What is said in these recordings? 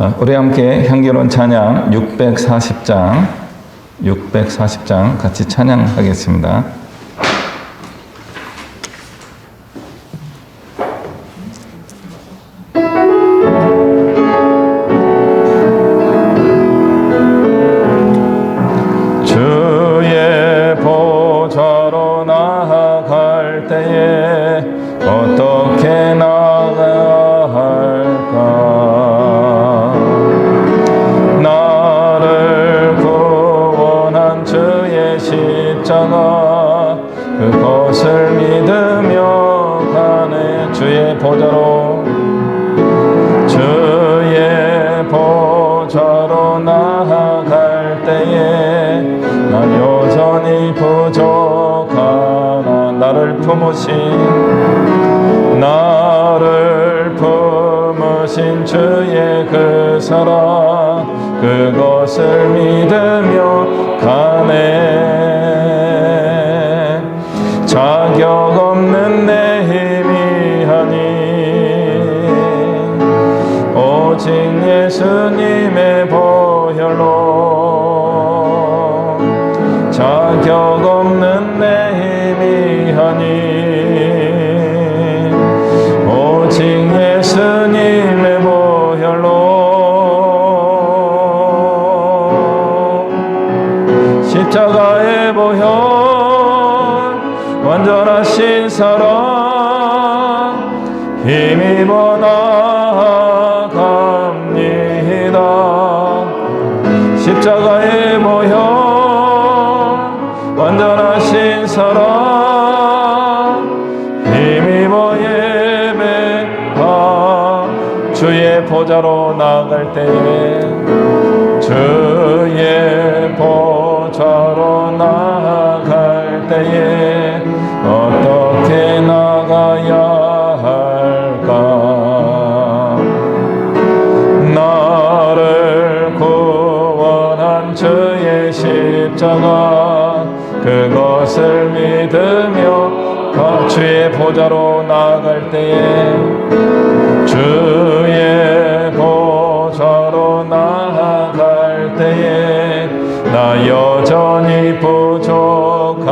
우리 함께 향기로운 찬양 640장 같이 찬양하겠습니다. 주의 보좌로 나아갈 때에 어떻게 나아가야 할까? 십자가 그것을 믿으며 가네. 주의 보좌로 나아갈 때에 나 여전히 부족하나 나를 품으신 주의 그 사랑 그것을 믿으며 가네. 자격 없는 내 힘이 아닌 오직 예수님의 보혈로 자격 없는 내 힘이 아닌 오직 예수님의 보혈로 십자가의 보혈 완전하신 사랑 힘입어 나아갑니다. 십자가의 보혈 완전하신 사랑 힘입어 예배하 주의 보좌로 나아갈 때에 주의 보좌로 나아갈 때에 어떻게 나가야 할까? 나를 구원한 주의 십자가 그것을 믿으며 주의 보좌로 나아갈 때에 주의 보좌로 나아갈 때에 나 여전히 부족하나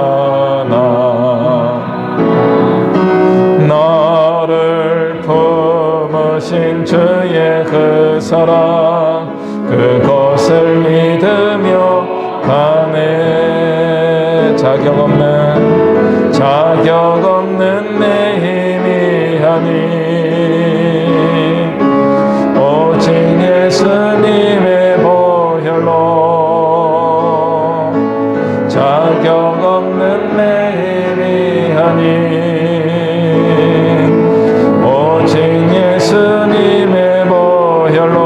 나를 품으신 주의 그 사랑 그것을 믿으며 가네. 자격 없는 내 힘이 아닌 오직 예수님의 보혈로 자격 없는 내 힘이 아닌 오직 예수님의 보혈로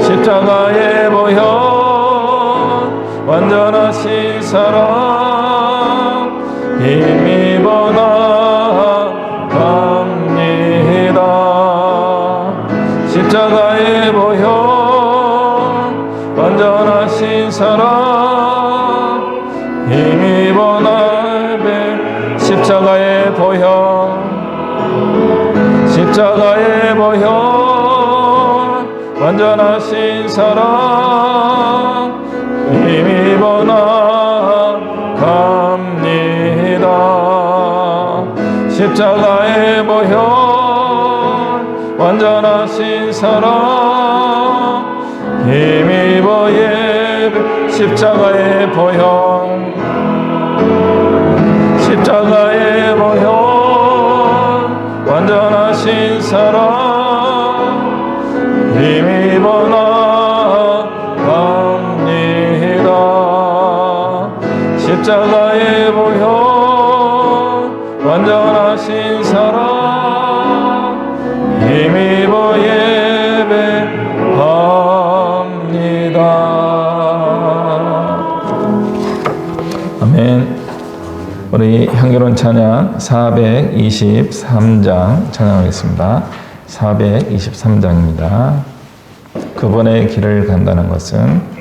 십자가의 보혈 완전하신 사랑 힘입어 나아갑니다. 십자가의 보혈 완전하신 사랑 힘입어 나아갑니다. 십자가의 보혈 완전하신 사랑 힘입어 나아갑니다. 십자가의 보혈 완전하신 사랑 힘입어 예배 십자가의 보혈 완전하신 사랑 힘입어 나아갑니다. 십자가의 보혈 완전하신 사랑 힘입어 예배합니다. 아멘. 우리 향기로운 찬양 423장 찬양하겠습니다. 423장입니다. 그분의 길을 간다는 것은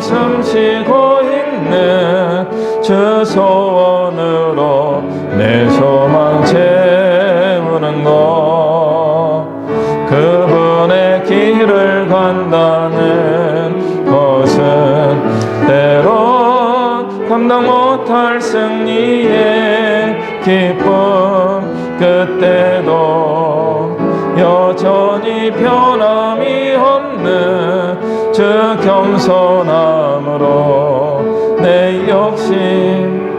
숨쉬고 있는 주 소원으로 내 소망 채우는 것, 그분의 길을 간다는 것은 때론 감당 못할 승리의 기쁨, 그때도 여전히 변함이 없는 주 겸손함으로 내 욕심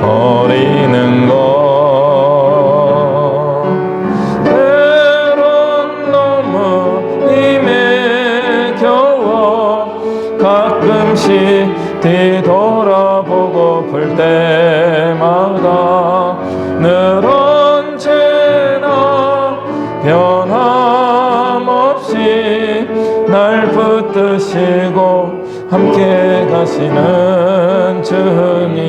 버리는 것. 때론 너무 힘에 겨워 가끔씩 뒤돌아보고플 때마다 늘 언제나 변함없이 날 붙드시고 함께 가시는 주님,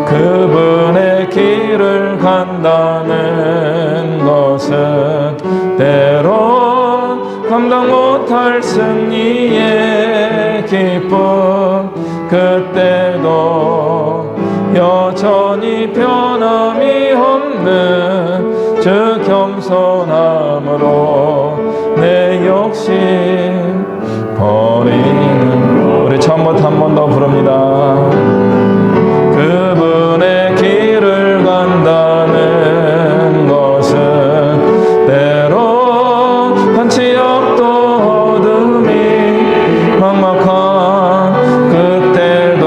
그분의 길을 간다는 것은 때론 감당 못할 승리의 기쁨, 그때도 여전히 변함이 없는 주 겸손함으로 내 욕심 버리는. 우리 처음부터 한 번 더 부릅니다. 그분의 길을 간다는 것은 때론 한치 앞도 어둠이 막막한 그때도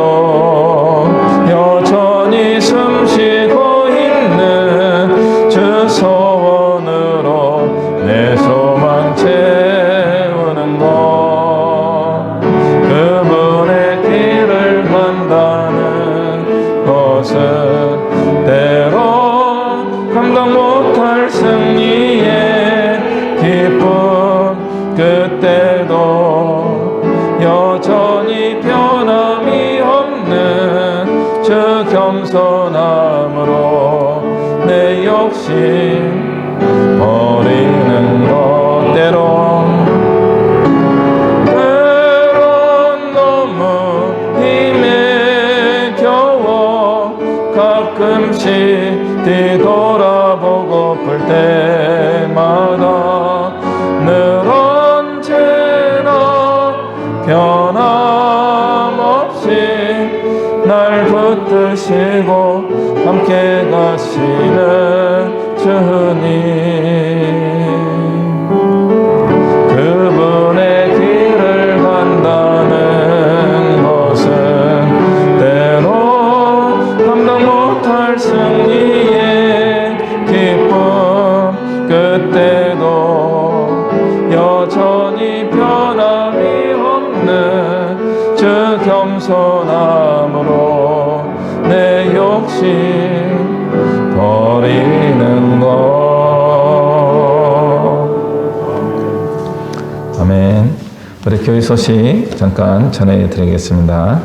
여전히 숨쉬고 있는 주 소원으로 내 소망 채우는 것, 그분의 길을 간다는 것은 때론 감당 못할 승리의 기쁨, 그때도 여전히 변함이 없는 주 겸손함으로 내 욕심 버리는 것. 때론 너무 힘에 겨워 가끔씩 뒤돌아보고플 때마다 늘 언제나 변함없이 날 붙드시고 함께 가시는 주님, 그분의 길을 간다는 것은 때론 감당 못할 승리의 기쁨, 그때도 여전히 변함이 없는 주 겸손함으로 내 욕심 버리는 것. 아멘. 우리 교회 소식 잠깐 전해드리겠습니다.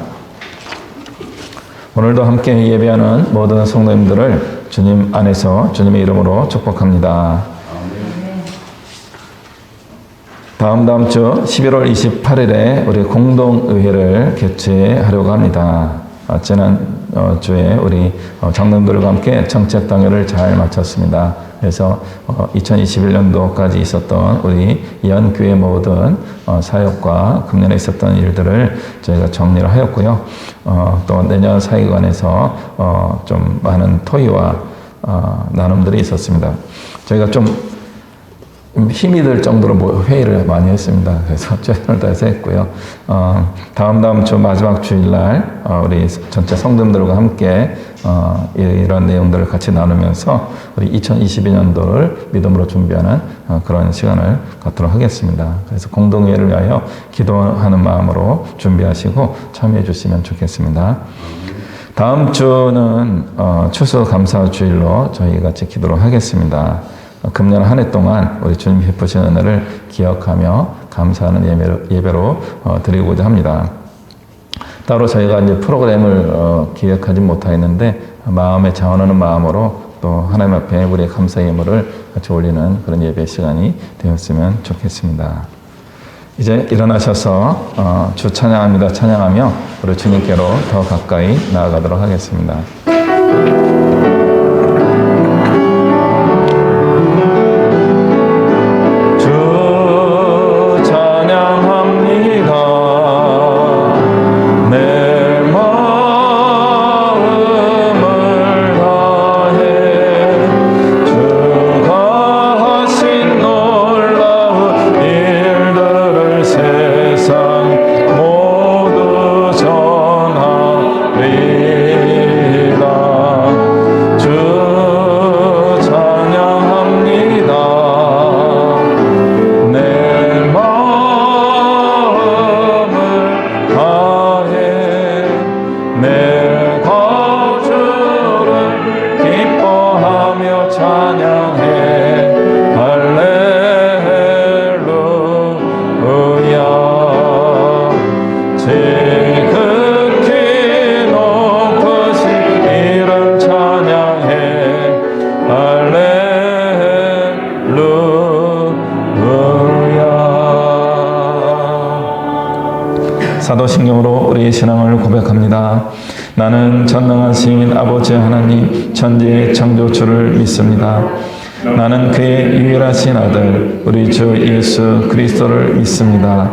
오늘도 함께 예배하는 모든 성도님들을 주님 안에서 주님의 이름으로 축복합니다. 다음 주 11월 28일에 우리 공동의회를 개최하려고 합니다. 지난 주에 우리 장로님들과 함께 정책당회를 잘 마쳤습니다. 그래서 2021년도까지 있었던 우리 연교회 모든 사역과 금년에 있었던 일들을 저희가 정리를 하였고요. 또 내년 사회관에서 좀 많은 토의와 나눔들이 있었습니다. 저희가 좀 힘이 들 정도로 회의를 많이 했습니다. 그래서 최선을 다해서 했고요. 다음 주 마지막 주일날 우리 전체 성도님들과 함께 이런 내용들을 같이 나누면서 우리 2022년도를 믿음으로 준비하는 그런 시간을 갖도록 하겠습니다. 그래서 공동회를 위하여 기도하는 마음으로 준비하시고 참여해 주시면 좋겠습니다. 다음 주는 추수 감사주일로 저희 같이 기도를 하겠습니다. 금년 한 해 동안 우리 주님 베푸신 은혜를 기억하며 감사하는 예배로 드리고자 합니다. 따로 저희가 이제 프로그램을 기획하지 못하였는데 마음에 자원하는 마음으로 또 하나님 앞에 우리의 감사 예물을 같이 올리는 그런 예배 시간이 되었으면 좋겠습니다. 이제 일어나셔서 주 찬양합니다. 찬양하며 우리 주님께로 더 가까이 나아가도록 하겠습니다. 사도신경으로 우리의 신앙을 고백합니다. 나는 전능하신 아버지 하나님 천지의 창조주를 믿습니다. 나는 그의 유일하신 아들 우리 주 예수 그리스도를 믿습니다.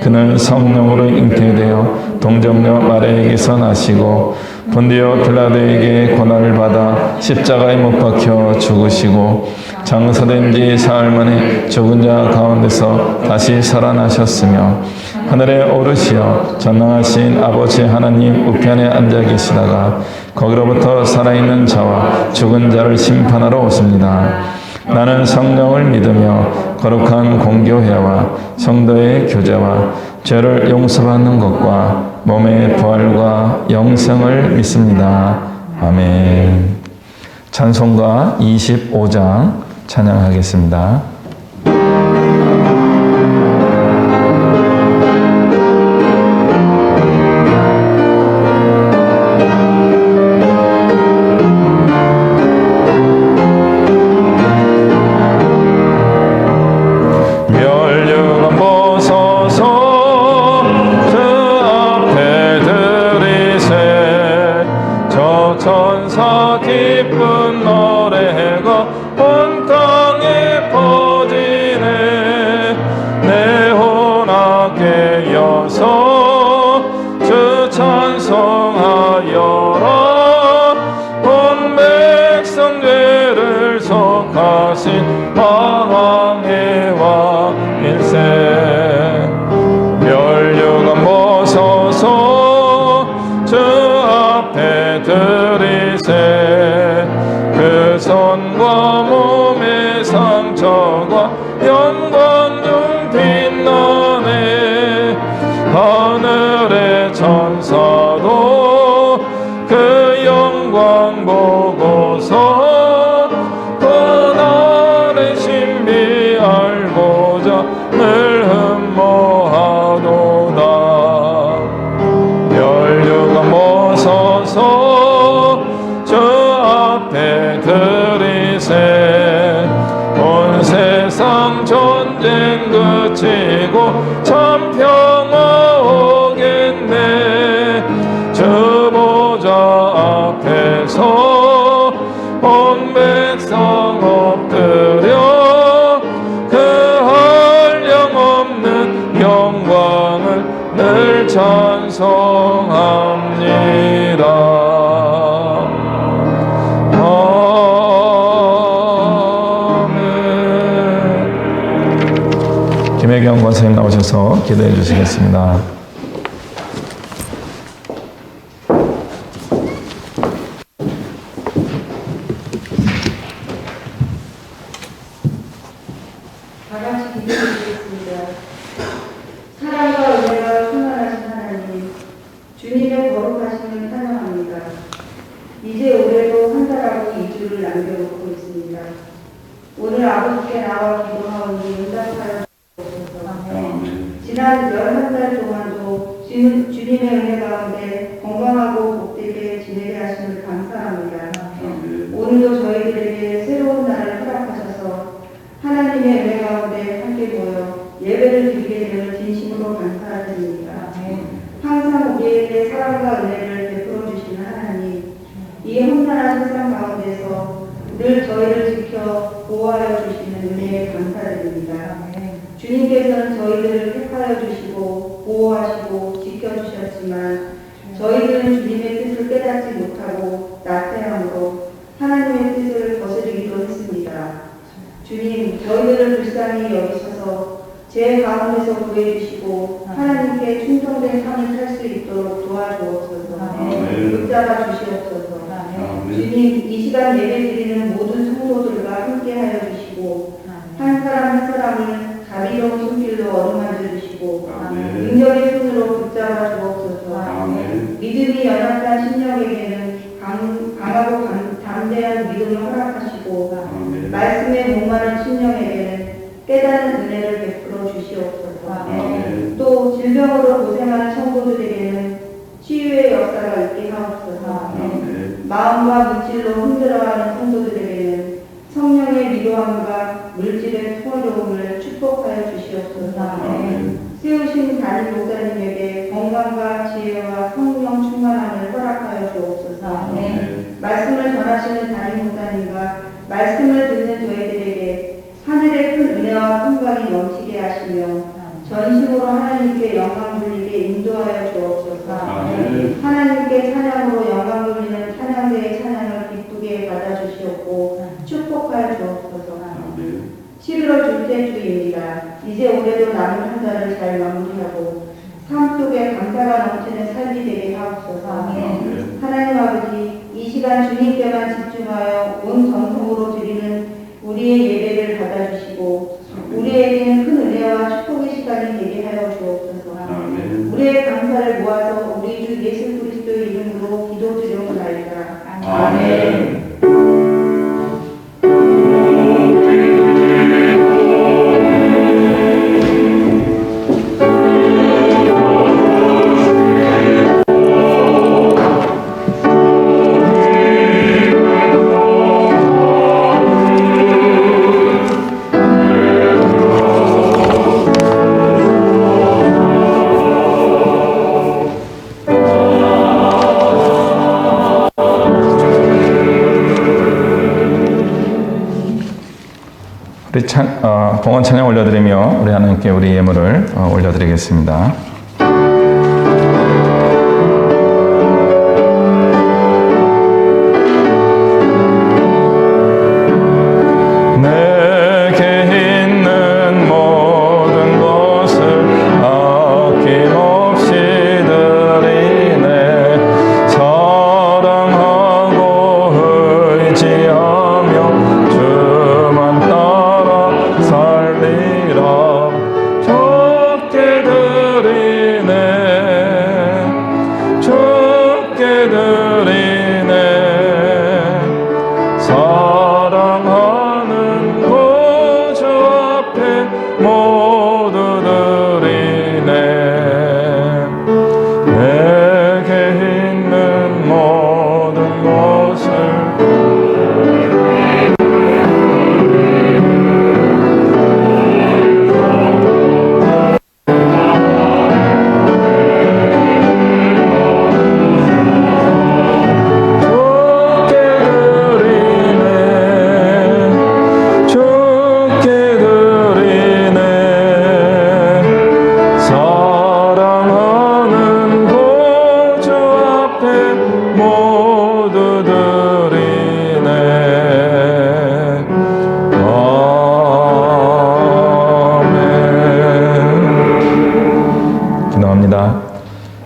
그는 성령으로 잉태되어 동정녀 마리아에게서 나시고 본디오 빌라도에게 고난을 받아 십자가에 못 박혀 죽으시고 장사된 지 사흘 만에 죽은 자 가운데서 다시 살아나셨으며 하늘에 오르시어 전능하신 아버지 하나님 우편에 앉아 계시다가 거기로부터 살아있는 자와 죽은 자를 심판하러 오십니다. 나는 성령을 믿으며 거룩한 공교회와 성도의 교제와 죄를 용서받는 것과 몸의 부활과 영생을 믿습니다. 아멘. 찬송가 25장 찬양하겠습니다. 천사 기쁜 노래가 온 땅에 퍼지네. 내 혼악 깨어서 주 찬송하여라. 온 백성 죄를 속하신 왕의 왕일세. 멸류관 벗어서 주 앞에 들이세. 그 손과 몸의 상처가 영광 중 빛나네. 하늘의 천사도 그 영광 보고서 그날의 신비 알고자 늘 흠모하도다. 멸류관 벗어서 주 앞에 들이세. 온 세상 전쟁 그치고 참 평화 오겠네. 주 보좌 앞에서 온 백성 엎드려 그 한량없는 영광을 늘 찬송합니다. 김혜경 권사님 나오셔서 기도해 주시겠습니다. 다 같이 기도드리겠습니다. 사랑과 은혜가 충만하신 하나님, 주님의 거룩하심을 찬양합니다. 이제 올해도 한 달하고 2주를 남겨놓고 있습니다. 오늘 아버지께 나와 기도하오니 응답하여 지난 11달 동안도 주님의 은혜 가운데 건강하고 복되게 지내게 하심을 감사합니다. 오늘도 저희들에게 새로운 날을 허락하셔서 하나님의 은혜 가운데 함께 모여 예배를 주게 되어 진심으로 감사드립니다. 항상 우리에게 사랑과 은혜를 베풀어 주시는 하나님, 이 험난한 세상 가운데서 늘 저희를 지켜 보호하여 주시는 은혜에 감사드립니다. 주님께서는 저희들을 택하여 주시고 보호하시고 지켜주셨지만 저희들은 주님의 뜻을 깨닫지 못하고 나태함으로 하나님의 뜻을 거스르기도 했습니다. 주님, 저희들을 불쌍히 여기셔서 죄 가운데서 구해주시고 하나님께 충성된 삶을 살 수 있도록 도와주옵소서. 붙잡아 주시옵소서. 주님, 이 시간 예배드리는 모든 성도들과 함께하여 주시고 한 사람 한 사람을 자비로운 손길로 어루만져 주시고 능력의 손으로 붙잡아 주옵소서. 믿음이 연약한 심령에게는 강하고 담대한 믿음을 허락하시고 말씀에 목마른 심령에게는 깨닫는 은혜를 베풀어 주시옵소서. 또 질병으로 고생하는 성도들에게는 치유의 역사가 있게 하옵소서. 마음과 물질로 힘들어하는 성도들에게는 성령의 위로함과 물질의 풍요로움을 축복하여 주시옵소서. 세우신 담임 목사님에게 건강과 지혜와 성령 충만함을 허락하여 주옵소서. 말씀을 전하시는 담임 목사님과 말씀을 듣는 저희들에게 하늘의 큰 은혜와 평강이 넘치게 하시며 전심으로 하나님께 영광 돌리게 인도하여 주옵소서. 하나님께 찬양으로 영광 돌리는 찬양대의 찬양을 기쁘게 받아주시옵고 축복하여 주옵소서. 11월 둘째 주입니다. 이제 올해도 남은 한 달을 잘 마무리하고 삶 속에 감사가 넘치는 삶이 되게 하옵소서. 하나님 아버지, 이 시간 주님께만 집중하여 온 정성으로 드리는 우리의 예배를 받아주시고 우리에게는 큰 은혜와 축복의 시간이 되게 하여 주옵소서. 우리의 감사를 모아서 우리 주 예수 그리스도의 이름으로 기도드려옵나이다. 아멘. 우리 봉헌 찬양 올려드리며 우리 하나님께 우리 예물을 올려드리겠습니다. 내게 있는 모든 것을 아낌없이 드리네. 사랑하고 의지하며 주만 따라 살리라. 적게 드리네, 적게 드리네. 사랑하는 구주 앞에 모두 드리네. 내게 있는 모든 것을 적게 드리네. 사랑하는 구주 앞에 모두 드리네. 아멘. 기도합니다.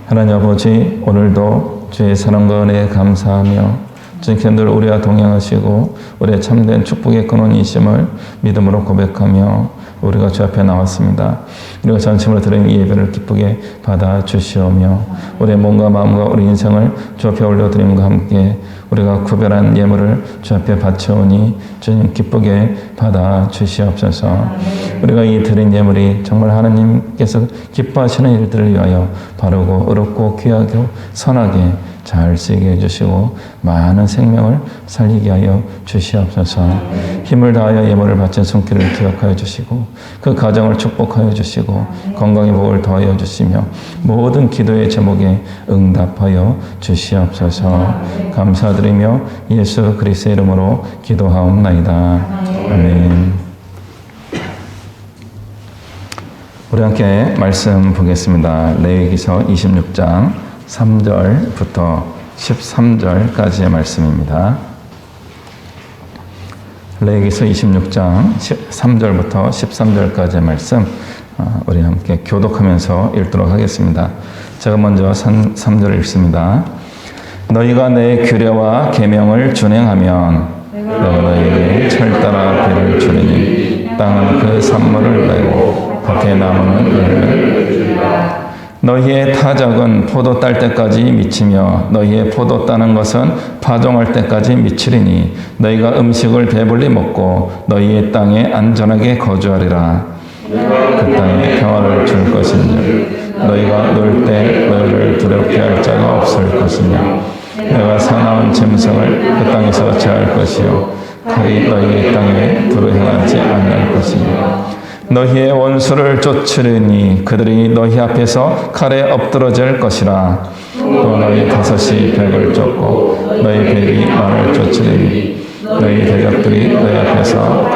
하나님 아버지, 오늘도 주의 사랑과 은혜에 감사하며 주님께 늘 우리와 동행하시고 우리의 참된 축복의 근원이심을 믿음으로 고백하며 우리가 주 앞에 나왔습니다. 우리가 전심으로 드린 이 예배를 기쁘게 받아 주시오며 우리의 몸과 마음과 우리 인생을 주 앞에 올려드림과 함께 우리가 구별한 예물을 주 앞에 바쳐오니 주님 기쁘게 받아 주시옵소서. 우리가 이 드린 예물이 정말 하나님께서 기뻐하시는 일들을 위하여 바르고 의롭고 귀하고 선하게 잘 쓰이게 해주시고 많은 생명을 살리게 하여 주시옵소서. 힘을 다하여 예물을 바친 손길을 기억하여 주시고 그 가정을 축복하여 주시고 건강의 복을 더하여 주시며 모든 기도의 제목에 응답하여 주시옵소서. 감사드리며 예수 그리스도의 이름으로 기도하옵나이다. 아멘. 우리 함께 말씀 보겠습니다. 레위기서 26장 3절부터 13절까지의 말씀입니다. 레위기서 26장 3절부터 13절까지의 말씀 우리 함께 교독하면서 읽도록 하겠습니다. 제가 먼저 3절을 읽습니다. 너희가 내 규례와 계명을 준행하면 내가 너희에게 철따라 비를 주리니 땅은 그 산물을 내고 밭의 나무는 열매를 주리라. 너희의 타작은 포도 딸 때까지 미치며 너희의 포도 따는 것은 파종할 때까지 미치리니 너희가 음식을 배불리 먹고 너희의 땅에 안전하게 거주하리라. 그 땅에 평화를 줄 것인즉 너희가 놀 때 너희를 두렵게 할 자가 없을 것이며 내가 사나운 짐승을 그 땅에서 제할 것이요 칼이 너희의 땅에 불행하지 않을 것이며 너희의 원수를 쫓으리니 그들이 너희 앞에서 칼에 엎드러질 것이라. 또 너희 다섯이 백을 쫓고 너희 백이 만을 쫓으리니 너희 대적들이 너희 앞에서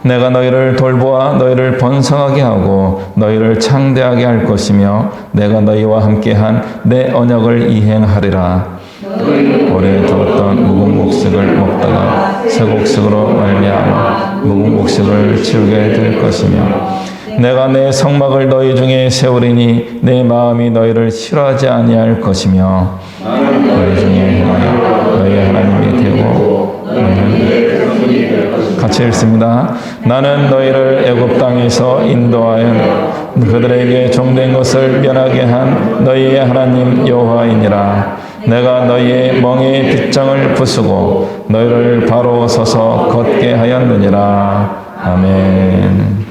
내가 너희를 돌보아 너희를 번성하게 하고 너희를 창대하게 할 것이며 내가 너희와 함께한 내 언약을 이행하리라. 오래 두었던 묵은 곡식을 먹다가 새 곡식으로 말미암아 묵은 곡식을 치우게 될 것이며 내가 내 성막을 너희 중에 세우리니 내 마음이 너희를 싫어하지 아니할 것이며 너희 중에 행하여 너희 하나님이 되고 너희는 같이 읽습니다. 나는 너희를 애굽 땅에서 인도하여 그들에게 종된 것을 면하게 한 너희의 하나님 여호와이니라. 내가 너희의 멍에 빗장을 부수고 너희를 바로 서서 걷게 하였느니라. 아멘.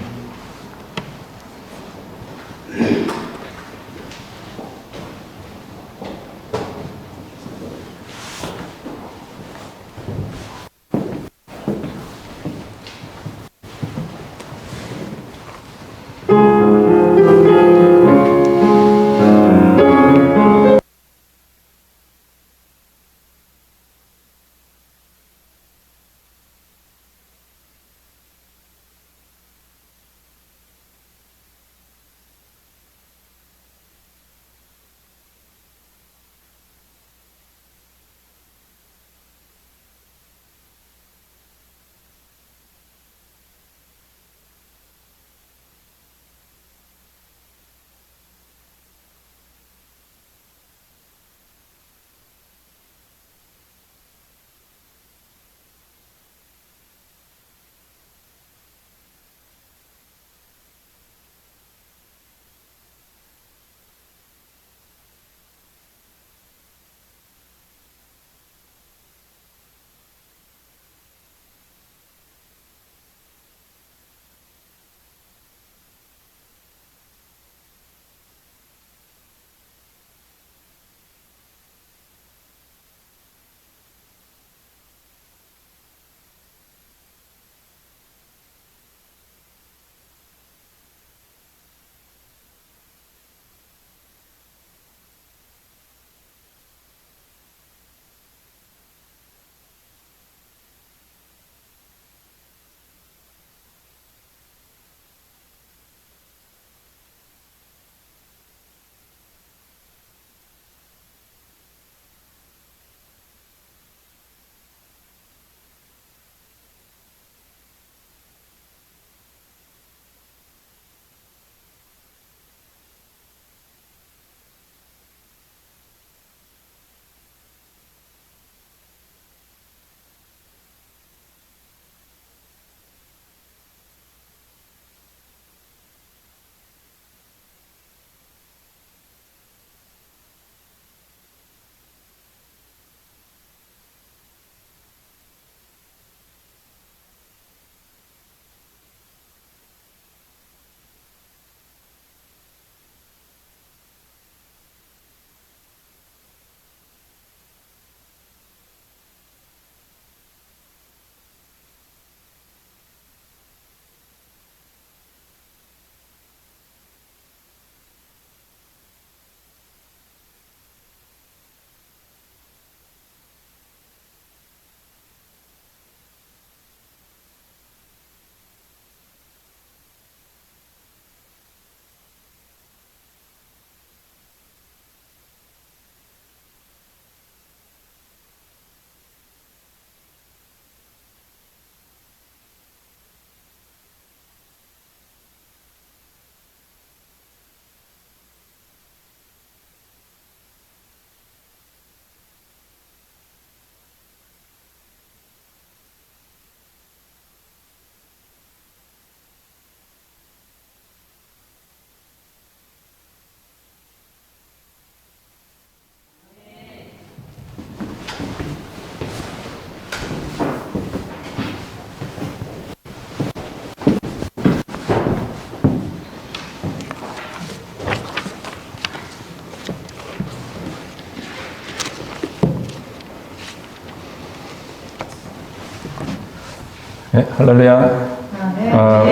네, 할렐루야.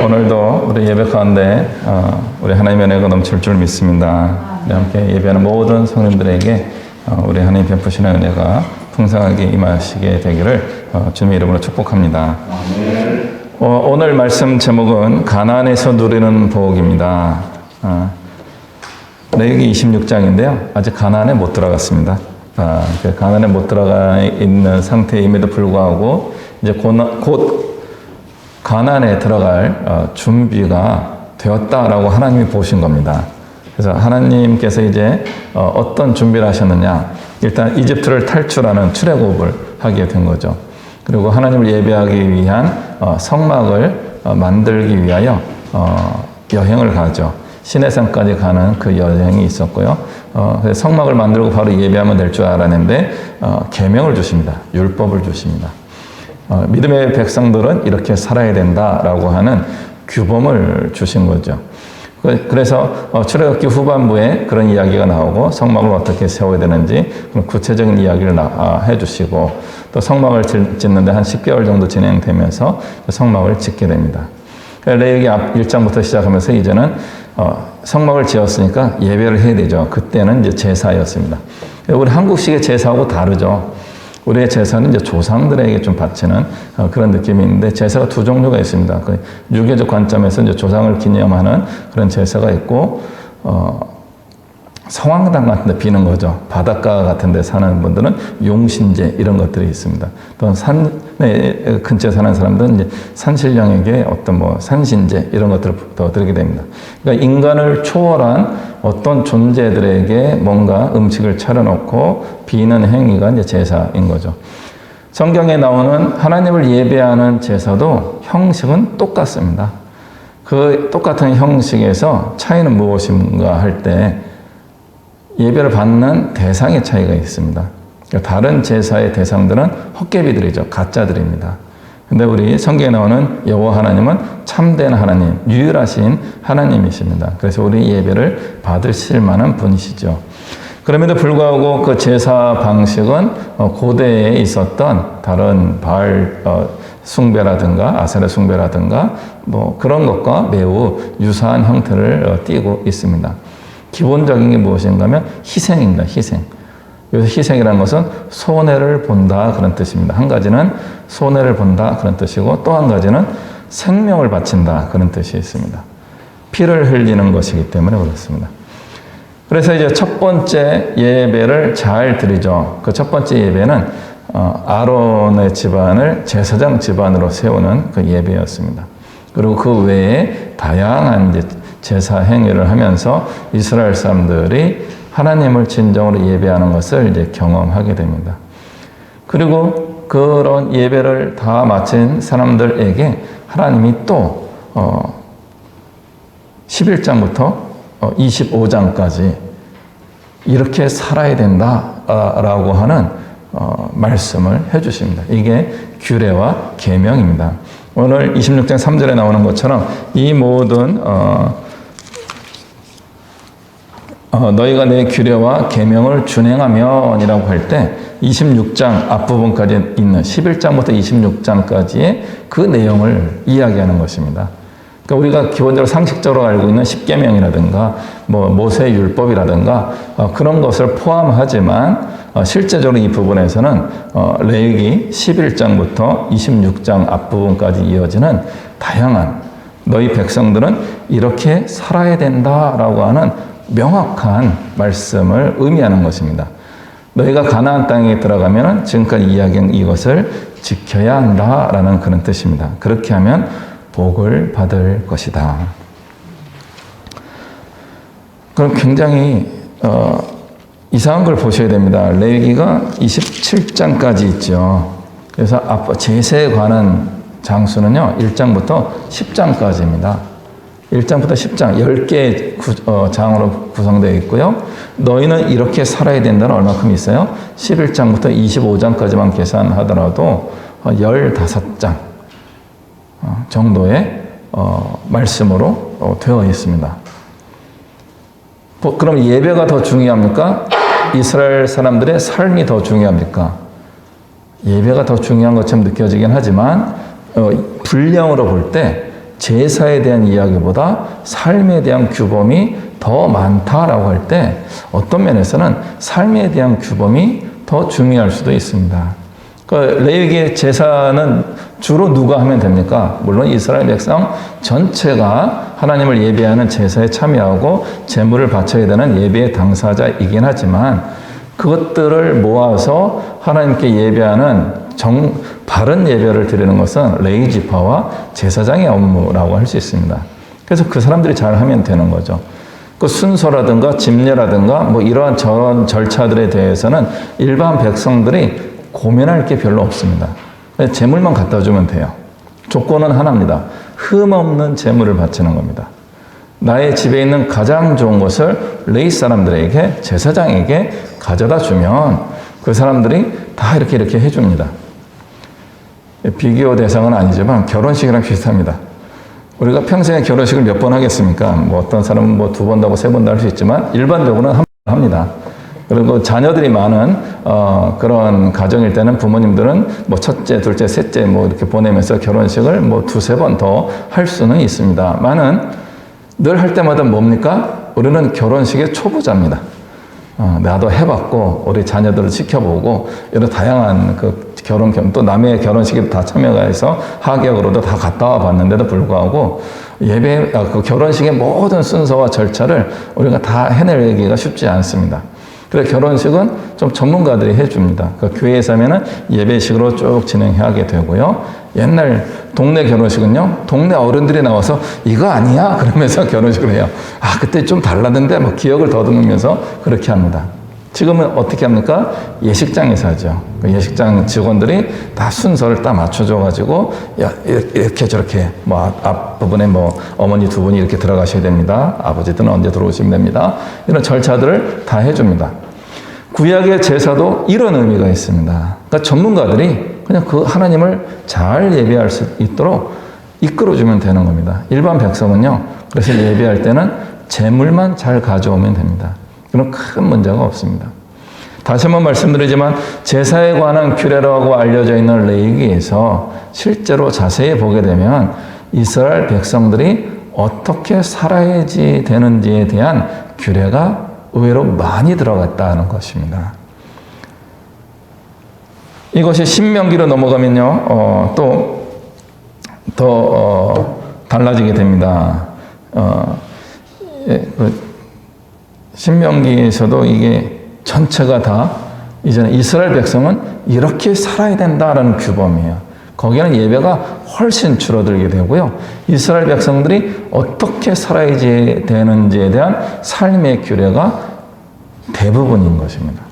오늘도 우리 예배 가운데 우리 하나님의 은혜가 넘칠 줄 믿습니다. 우리 함께 예배하는 모든 성도님들에게 우리 하나님 베푸시는 은혜가 풍성하게 임하시게 되기를 주님의 이름으로 축복합니다. 오늘 말씀 제목은 가나안에서 누리는 복입니다. 레위기 26장인데요. 아직 가나안에 못 들어갔습니다. 가나안에 못 들어가 있는 상태임에도 불구하고 이제 곧 가나안에 들어갈 준비가 되었다라고 하나님이 보신 겁니다. 그래서 하나님께서 이제 어떤 준비를 하셨느냐. 일단 이집트를 탈출하는 출애굽을 하게 된 거죠. 그리고 하나님을 예배하기 위한 성막을 만들기 위하여 여행을 가죠. 시내산까지 가는 그 여행이 있었고요. 그래서 성막을 만들고 바로 예배하면 될 줄 알았는데 계명을 주십니다. 율법을 주십니다. 믿음의 백성들은 이렇게 살아야 된다라고 하는 규범을 주신 거죠. 그래서 출애굽기 후반부에 그런 이야기가 나오고 성막을 어떻게 세워야 되는지 그런 구체적인 이야기를 해주시고 또 성막을 짓는데 한 10개월 정도 진행되면서 성막을 짓게 됩니다. 레위기 1장부터 시작하면서 이제는 성막을 지었으니까 예배를 해야 되죠. 그때는 이제 제사였습니다. 우리 한국식의 제사하고 다르죠. 우리의 제사는 이제 조상들에게 좀 바치는 그런 느낌이 있는데 제사가 두 종류가 있습니다. 그 유교적 관점에서 이제 조상을 기념하는 그런 제사가 있고 성황당 같은 데 비는 거죠. 바닷가 같은 데 사는 분들은 용신제 이런 것들이 있습니다. 또 산에 근처에 사는 사람들은 이제 산신령에게 어떤 뭐 산신제 이런 것들을 더 드리게 됩니다. 그러니까 인간을 초월한 어떤 존재들에게 뭔가 음식을 차려놓고 비는 행위가 이제 제사인 거죠. 성경에 나오는 하나님을 예배하는 제사도 형식은 똑같습니다. 그 똑같은 형식에서 차이는 무엇인가 할 때 예배를 받는 대상의 차이가 있습니다. 그러니까 다른 제사의 대상들은 헛개비들이죠. 가짜들입니다. 근데 우리 성경에 나오는 여호와 하나님은 참된 하나님, 유일하신 하나님이십니다. 그래서 우리 예배를 받으실 만한 분이시죠. 그럼에도 불구하고 그 제사 방식은 고대에 있었던 다른 바알 숭배라든가 아세라 숭배라든가 뭐 그런 것과 매우 유사한 형태를 띠고 있습니다. 기본적인 게 무엇인가 하면 희생입니다. 희생. 여기서 희생이라는 것은 손해를 본다 그런 뜻입니다. 한 가지는 손해를 본다 그런 뜻이고 또 한 가지는 생명을 바친다 그런 뜻이 있습니다. 피를 흘리는 것이기 때문에 그렇습니다. 그래서 이제 첫 번째 예배를 잘 드리죠. 그 첫 번째 예배는 아론의 집안을 제사장 집안으로 세우는 그 예배였습니다. 그리고 그 외에 다양한 이제 제사 행위를 하면서 이스라엘 사람들이 하나님을 진정으로 예배하는 것을 이제 경험하게 됩니다. 그리고 그런 예배를 다 마친 사람들에게 하나님이 또 11장부터 25장까지 이렇게 살아야 된다라고 하는 말씀을 해주십니다. 이게 규례와 계명입니다. 오늘 26장 3절에 나오는 것처럼 이 모든 너희가 내 규례와 계명을 준행하면이라고 할 때 26장 앞부분까지 있는 11장부터 26장까지의 그 내용을 이야기하는 것입니다. 그러니까 우리가 기본적으로 상식적으로 알고 있는 십계명이라든가 뭐 모세 율법이라든가 그런 것을 포함하지만 실제적으로 이 부분에서는 레위기 11장부터 26장 앞부분까지 이어지는 다양한 너희 백성들은 이렇게 살아야 된다라고 하는 명확한 말씀을 의미하는 것입니다. 너희가 가나안 땅에 들어가면 지금까지 이야기한 이것을 지켜야 한다라는 그런 뜻입니다. 그렇게 하면 복을 받을 것이다. 그럼 굉장히 이상한 걸 보셔야 됩니다. 레위기가 27장까지 있죠. 그래서 제사에 관한 장수는요 1장부터 10장까지입니다. 1장부터 10장 10개의 장으로 구성되어 있고요. 너희는 이렇게 살아야 된다는 얼마큼 있어요? 11장부터 25장까지만 계산하더라도 15장 정도의 말씀으로 되어 있습니다. 그럼 예배가 더 중요합니까? 이스라엘 사람들의 삶이 더 중요합니까? 예배가 더 중요한 것처럼 느껴지긴 하지만 분량으로 볼 때 제사에 대한 이야기보다 삶에 대한 규범이 더 많다라고 할 때 어떤 면에서는 삶에 대한 규범이 더 중요할 수도 있습니다. 그러니까 레위기 제사는 주로 누가 하면 됩니까? 물론 이스라엘 백성 전체가 하나님을 예배하는 제사에 참여하고 제물을 바쳐야 되는 예배의 당사자이긴 하지만 그것들을 모아서 하나님께 예배하는 바른 예배를 드리는 것은 레위 지파와 제사장의 업무라고 할 수 있습니다. 그래서 그 사람들이 잘 하면 되는 거죠. 그 순서라든가 집례라든가 뭐 이러한 전 절차들에 대해서는 일반 백성들이 고민할 게 별로 없습니다. 제물만 갖다 주면 돼요. 조건은 하나입니다. 흠 없는 제물을 바치는 겁니다. 나의 집에 있는 가장 좋은 것을 레위 사람들에게, 제사장에게 가져다 주면 그 사람들이 다 이렇게 해줍니다. 비교 대상은 아니지만 결혼식이랑 비슷합니다. 우리가 평생에 결혼식을 몇 번 하겠습니까? 뭐 어떤 사람은 뭐 2번도 하고 3번도 할 수 있지만 일반적으로는 한 번 합니다. 그리고 자녀들이 많은 그런 가정일 때는 부모님들은 뭐 첫째, 둘째, 셋째 뭐 이렇게 보내면서 결혼식을 뭐 2-3번 더 할 수는 있습니다만은 늘 할 때마다 뭡니까? 우리는 결혼식의 초보자입니다. 나도 해봤고 우리 자녀들을 지켜보고 이런 다양한 그 또 남의 결혼식에 다 참여해서 하객으로도 다 갔다 와 봤는데도 불구하고 그 결혼식의 모든 순서와 절차를 우리가 다 해내기가 쉽지 않습니다. 그래서 결혼식은 좀 전문가들이 해줍니다. 그 교회에서 하면은 예배식으로 쭉 진행하게 되고요. 옛날 동네 결혼식은요, 동네 어른들이 나와서 이거 아니야? 그러면서 결혼식을 해요. 그때 좀 달랐는데 뭐 기억을 더듬으면서 그렇게 합니다. 지금은 어떻게 합니까? 예식장에서 하죠. 그 예식장 직원들이 다 순서를 딱 맞춰줘가지고, 이렇게 저렇게, 뭐, 앞부분에 뭐, 어머니 2분이 이렇게 들어가셔야 됩니다. 아버지들은 언제 들어오시면 됩니다. 이런 절차들을 다 해줍니다. 구약의 제사도 이런 의미가 있습니다. 그러니까 전문가들이 그냥 그 하나님을 잘 예배할 수 있도록 이끌어주면 되는 겁니다. 일반 백성은요, 그래서 예배할 때는 제물만 잘 가져오면 됩니다. 그럼 큰 문제가 없습니다. 다시 한번 말씀드리지만 제사에 관한 규례라고 알려져 있는 레위기에서 실제로 자세히 보게 되면 이스라엘 백성들이 어떻게 살아야지 되는지에 대한 규례가 의외로 많이 들어갔다는 것입니다. 이것이 신명기로 넘어가면요, 또 더 달라지게 됩니다. 신명기에서도 이게 전체가 다 이제는 이스라엘 백성은 이렇게 살아야 된다라는 규범이에요. 거기에는 예배가 훨씬 줄어들게 되고요. 이스라엘 백성들이 어떻게 살아야지 되는지에 대한 삶의 규례가 대부분인 것입니다.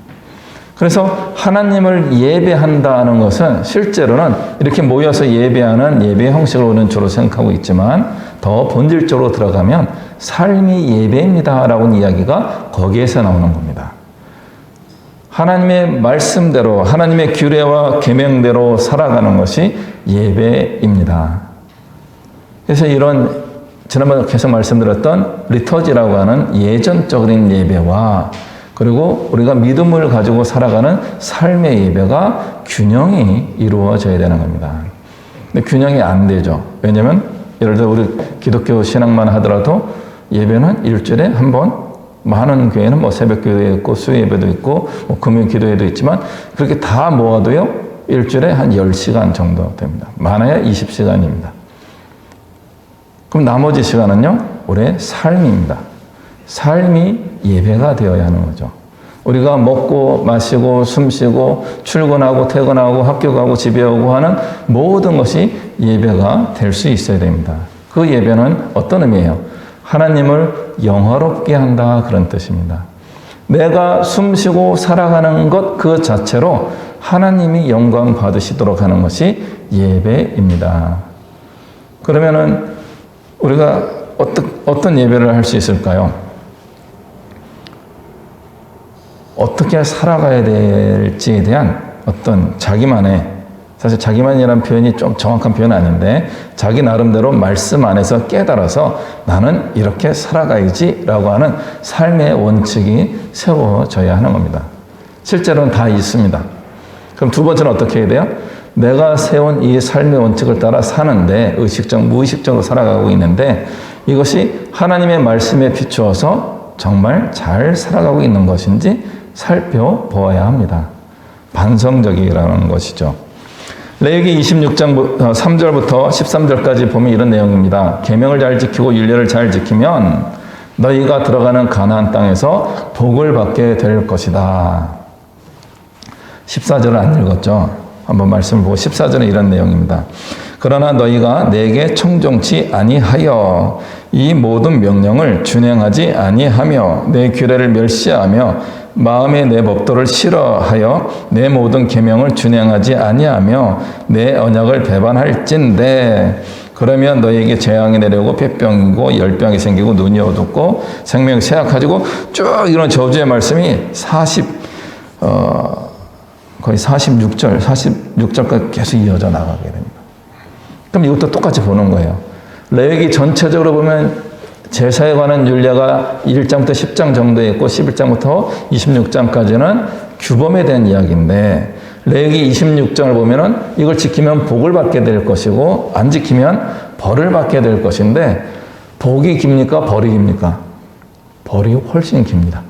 그래서 하나님을 예배한다는 것은 실제로는 이렇게 모여서 예배하는 예배 형식을 우리는 주로 생각하고 있지만 더 본질적으로 들어가면 삶이 예배입니다라고 이야기가 거기에서 나오는 겁니다. 하나님의 말씀대로 하나님의 규례와 계명대로 살아가는 것이 예배입니다. 그래서 이런 지난번에 계속 말씀드렸던 리터지라고 하는 예전적인 예배와 그리고 우리가 믿음을 가지고 살아가는 삶의 예배가 균형이 이루어져야 되는 겁니다. 근데 균형이 안 되죠. 왜냐하면 예를 들어 우리 기독교 신앙만 하더라도 예배는 일주일에 한 번, 많은 교회는 뭐 새벽 기도회 있고 수요 예배도 있고 뭐 금요 기도회도 있지만 그렇게 다 모아도요 일주일에 한 10시간 정도 됩니다. 많아야 20시간입니다. 그럼 나머지 시간은요 우리의 삶입니다. 삶이 예배가 되어야 하는 거죠. 우리가 먹고 마시고 숨쉬고 출근하고 퇴근하고 학교 가고 집에 오고 하는 모든 것이 예배가 될 수 있어야 됩니다. 그 예배는 어떤 의미예요? 하나님을 영화롭게 한다 그런 뜻입니다. 내가 숨쉬고 살아가는 것 그 자체로 하나님이 영광 받으시도록 하는 것이 예배입니다. 그러면은 우리가 어떤 예배를 할 수 있을까요? 어떻게 살아가야 될지에 대한 어떤 자기만의, 사실 자기만이라는 표현이 좀 정확한 표현은 아닌데 자기 나름대로 말씀 안에서 깨달아서 나는 이렇게 살아가야지 라고 하는 삶의 원칙이 세워져야 하는 겁니다. 실제로는 다 있습니다. 그럼 두 번째는 어떻게 해야 돼요? 내가 세운 이 삶의 원칙을 따라 사는데 의식적, 무의식적으로 살아가고 있는데 이것이 하나님의 말씀에 비추어서 정말 잘 살아가고 있는 것인지 살펴보아야 합니다. 반성적이라는 것이죠. 레위기 26장 3절부터 13절까지 보면 이런 내용입니다. 계명을 잘 지키고 율례를 잘 지키면 너희가 들어가는 가나안 땅에서 복을 받게 될 것이다. 14절을 안 읽었죠? 한번 말씀을 보고 14절은 이런 내용입니다. 그러나 너희가 내게 청종치 아니하여 이 모든 명령을 준행하지 아니하며 내 규례를 멸시하며 마음에 내 법도를 싫어하여 내 모든 계명을 준행하지 아니하며 내 언약을 배반할진대 그러면 너희에게 재앙이 내려오고 폐병이고 열병이 생기고 눈이 어둡고 생명이 쇠약해지고 쭉 이런 저주의 말씀이 거의 46절까지 계속 이어져 나가게 됩니다. 그럼 이것도 똑같이 보는 거예요. 레위기 전체적으로 보면 제사에 관한 율례가 1장부터 10장 정도에 있고 11장부터 26장까지는 규범에 대한 이야기인데 레위기 26장을 보면은 이걸 지키면 복을 받게 될 것이고 안 지키면 벌을 받게 될 것인데 복이 깁니까? 벌이 깁니까? 벌이 훨씬 깁니다.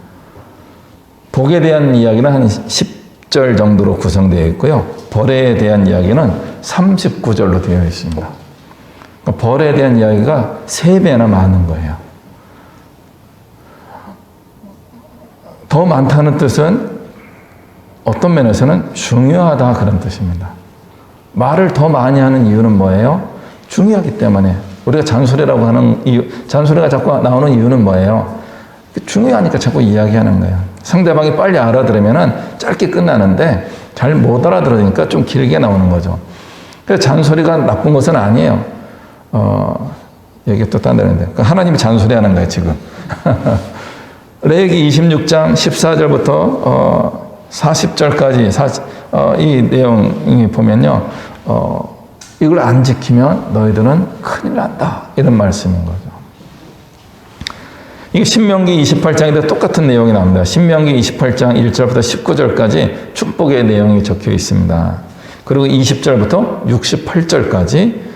복에 대한 이야기는 한 10절 정도로 구성되어 있고요. 벌에 대한 이야기는 39절로 되어 있습니다. 그러니까 벌에 대한 이야기가 3배나 많은 거예요. 더 많다는 뜻은 어떤 면에서는 중요하다 그런 뜻입니다. 말을 더 많이 하는 이유는 뭐예요? 중요하기 때문에. 우리가 잔소리라고 하는 이유, 잔소리가 자꾸 나오는 이유는 뭐예요? 중요하니까 자꾸 이야기하는 거예요. 상대방이 빨리 알아들으면 짧게 끝나는데 잘 못 알아들으니까 좀 길게 나오는 거죠. 그래서 잔소리가 나쁜 것은 아니에요. 얘기 또 딴데는데 하나님이 잔소리하는 거예요 지금. 레위기 26장 14절부터 40절까지 이 내용이 보면요. 이걸 안 지키면 너희들은 큰일 난다. 이런 말씀인 거죠. 이게 신명기 28장인데 똑같은 내용이 나옵니다. 신명기 28장 1절부터 19절까지 축복의 내용이 적혀 있습니다. 그리고 20절부터 68절까지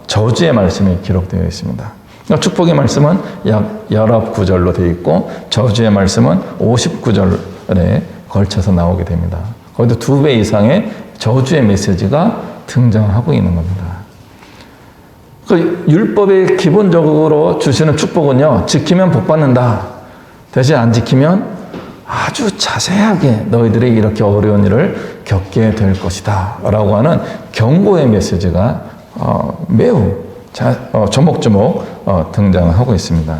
저주의 말씀이 기록되어 있습니다. 축복의 말씀은 약 19구절로 되어 있고 저주의 말씀은 59절에 걸쳐서 나오게 됩니다. 거기도 2배 이상의 저주의 메시지가 등장하고 있는 겁니다. 그 율법의 기본적으로 주시는 축복은요, 지키면 복 받는다. 대신 안 지키면 아주 자세하게 너희들이 이렇게 어려운 일을 겪게 될 것이다. 라고 하는 경고의 메시지가 매우 조목조목 등장하고 있습니다.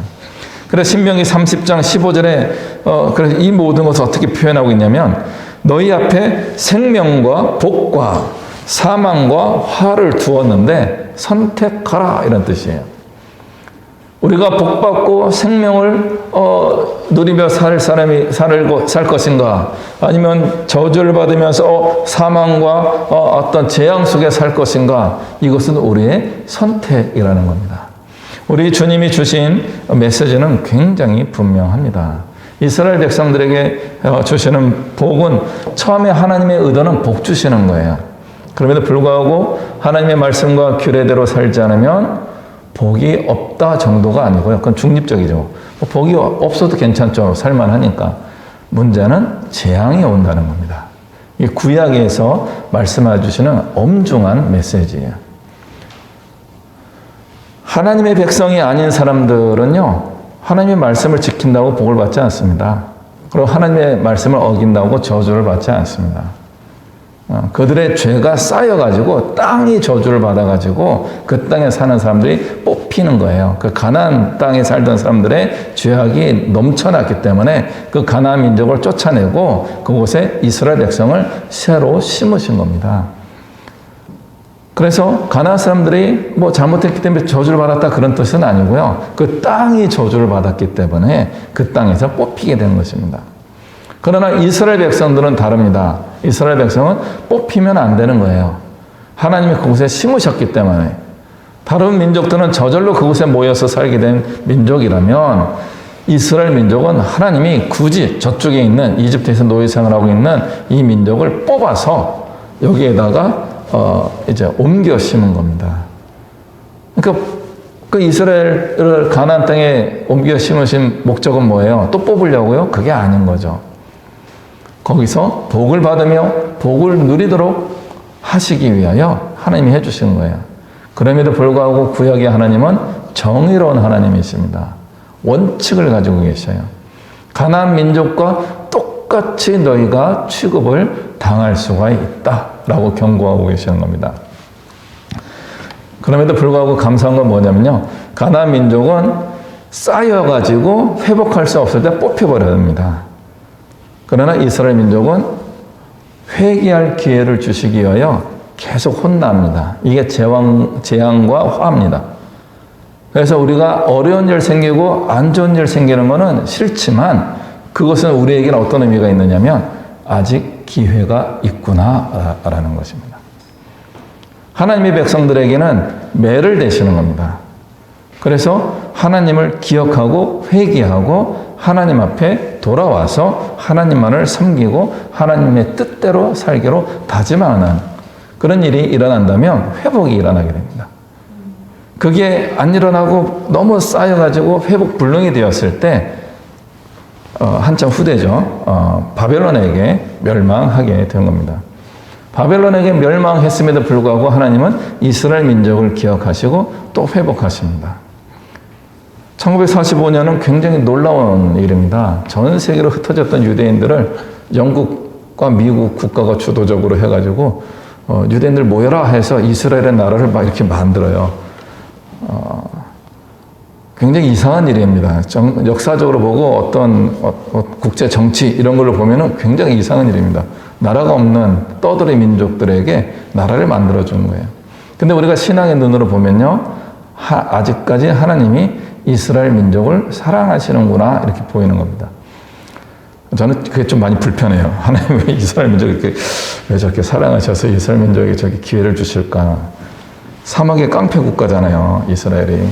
그래서 신명기 30장 15절에 그래서 이 모든 것을 어떻게 표현하고 있냐면 너희 앞에 생명과 복과 사망과 화를 두었는데 선택하라 이런 뜻이에요. 우리가 복받고 생명을 누리며 살 것인가 아니면 저주를 받으면서 사망과 어떤 재앙 속에 살 것인가 이것은 우리의 선택이라는 겁니다. 우리 주님이 주신 메시지는 굉장히 분명합니다. 이스라엘 백성들에게 주시는 복은 처음에 하나님의 의도는 복 주시는 거예요. 그럼에도 불구하고 하나님의 말씀과 규례대로 살지 않으면 복이 없다 정도가 아니고요. 그건 중립적이죠. 복이 없어도 괜찮죠. 살만하니까. 문제는 재앙이 온다는 겁니다. 이 구약에서 말씀해 주시는 엄중한 메시지예요. 하나님의 백성이 아닌 사람들은요. 하나님의 말씀을 지킨다고 복을 받지 않습니다. 그리고 하나님의 말씀을 어긴다고 저주를 받지 않습니다. 그들의 죄가 쌓여가지고 땅이 저주를 받아가지고 그 땅에 사는 사람들이 뽑히는 거예요. 그 가나안 땅에 살던 사람들의 죄악이 넘쳐났기 때문에 그 가나안 민족을 쫓아내고 그곳에 이스라엘 백성을 새로 심으신 겁니다. 그래서 가나안 사람들이 뭐 잘못했기 때문에 저주를 받았다 그런 뜻은 아니고요. 그 땅이 저주를 받았기 때문에 그 땅에서 뽑히게 된 것입니다. 그러나 이스라엘 백성들은 다릅니다. 이스라엘 백성은 뽑히면 안 되는 거예요. 하나님이 그곳에 심으셨기 때문에. 다른 민족들은 저절로 그곳에 모여서 살게 된 민족이라면 이스라엘 민족은 하나님이 굳이 저쪽에 있는 이집트에서 노예 생활하고 있는 이 민족을 뽑아서 여기에다가 이제 옮겨 심은 겁니다. 그러니까 그 이스라엘을 가나안 땅에 옮겨 심으신 목적은 뭐예요? 또 뽑으려고요? 그게 아닌 거죠. 거기서 복을 받으며 복을 누리도록 하시기 위하여 하나님이 해주신 거예요. 그럼에도 불구하고 구약의 하나님은 정의로운 하나님이십니다. 원칙을 가지고 계셔요. 가나안 민족과 똑같이 너희가 취급을 당할 수가 있다라고 경고하고 계시는 겁니다. 그럼에도 불구하고 감사한 건 뭐냐면요. 가나안 민족은 쌓여가지고 회복할 수 없을 때 뽑혀버립니다. 그러나 이스라엘 민족은 회개할 기회를 주시기 위하여 계속 혼납니다. 이게 재앙과 화입니다. 그래서 우리가 어려운 일 생기고 안 좋은 일 생기는 것은 싫지만 그것은 우리에게는 어떤 의미가 있느냐면 아직 기회가 있구나라는 것입니다. 하나님의 백성들에게는 매를 대시는 겁니다. 그래서 하나님을 기억하고 회개하고 하나님 앞에 돌아와서 하나님만을 섬기고 하나님의 뜻대로 살기로 다짐하는 그런 일이 일어난다면 회복이 일어나게 됩니다. 그게 안 일어나고 너무 쌓여가지고 회복 불능이 되었을 때 한참 후대죠. 바벨론에게 멸망하게 된 겁니다. 바벨론에게 멸망했음에도 불구하고 하나님은 이스라엘 민족을 기억하시고 또 회복하십니다. 1945년은 굉장히 놀라운 일입니다. 전 세계로 흩어졌던 유대인들을 영국과 미국 국가가 주도적으로 해가지고 유대인들 모여라 해서 이스라엘의 나라를 막 이렇게 만들어요. 굉장히 이상한 일입니다. 역사적으로 보고 어떤 국제 정치 이런 걸로 보면은 굉장히 이상한 일입니다. 나라가 없는 떠돌이 민족들에게 나라를 만들어 주는 거예요. 근데 우리가 신앙의 눈으로 보면요, 아직까지 하나님이 이스라엘 민족을 사랑하시는구나 이렇게 보이는 겁니다. 저는 그게 좀 많이 불편해요. 하나님 왜 이스라엘 민족을 왜 저렇게 사랑하셔서 이스라엘 민족에게 저렇게 기회를 주실까? 사막의 깡패 국가잖아요, 이스라엘이.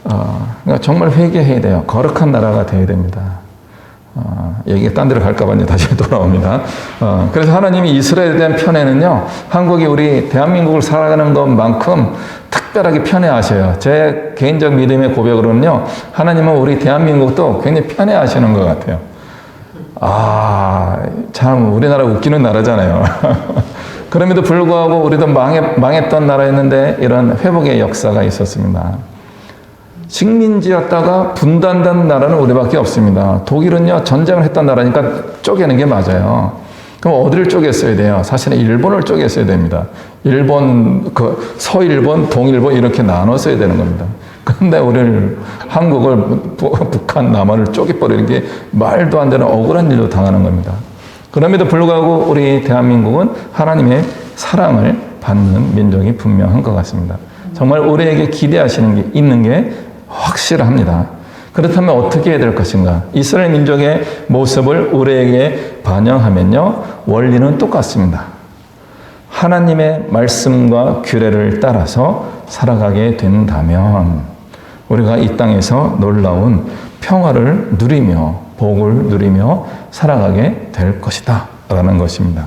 그러니까 정말 회개해야 돼요. 거룩한 나라가 되어야 됩니다. 얘기가 딴 데로 갈까봐 이제 다시 돌아옵니다. 그래서 하나님이 이스라엘에 대한 편애는요, 한국이 우리 대한민국을 살아가는 것만큼 특별하게 편애하셔요. 제 개인적 믿음의 고백으로는요, 하나님은 우리 대한민국도 굉장히 편애하시는 것 같아요. 참 우리나라 웃기는 나라잖아요. 그럼에도 불구하고 우리도 망했던 나라였는데 이런 회복의 역사가 있었습니다. 식민지였다가 분단된 나라는 우리밖에 없습니다. 독일은요, 전쟁을 했던 나라니까 쪼개는 게 맞아요. 그럼 어디를 쪼갰어야 돼요? 사실은 일본을 쪼갰어야 됩니다. 일본, 서일본, 동일본 이렇게 나눴어야 되는 겁니다. 그런데 우리는 한국을, 북한, 남한을 쪼개버리는 게 말도 안 되는 억울한 일로 당하는 겁니다. 그럼에도 불구하고 우리 대한민국은 하나님의 사랑을 받는 민족이 분명한 것 같습니다. 정말 우리에게 기대하시는 게 있는 게 확실합니다. 그렇다면 어떻게 해야 될 것인가? 이스라엘 민족의 모습을 우리에게 반영하면요, 원리는 똑같습니다. 하나님의 말씀과 규례를 따라서 살아가게 된다면 우리가 이 땅에서 놀라운 평화를 누리며 복을 누리며 살아가게 될 것이다 라는 것입니다.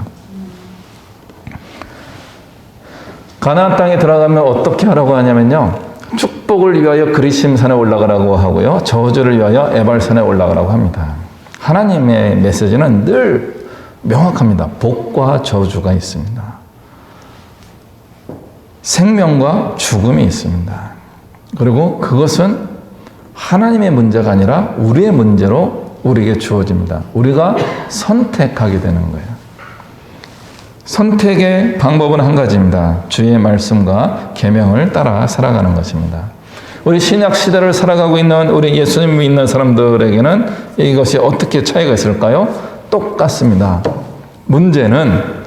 가나안 땅에 들어가면 어떻게 하라고 하냐면요, 축복을 위하여 그리심산에 올라가라고 하고요, 저주를 위하여 에발산에 올라가라고 합니다. 하나님의 메시지는 늘 명확합니다. 복과 저주가 있습니다. 생명과 죽음이 있습니다. 그리고 그것은 하나님의 문제가 아니라 우리의 문제로 우리에게 주어집니다. 우리가 선택하게 되는 거예요. 선택의 방법은 한 가지입니다. 주의 말씀과 계명을 따라 살아가는 것입니다. 우리 신약 시대를 살아가고 있는 우리 예수님 믿는 사람들에게는 이것이 어떻게 차이가 있을까요? 똑같습니다. 문제는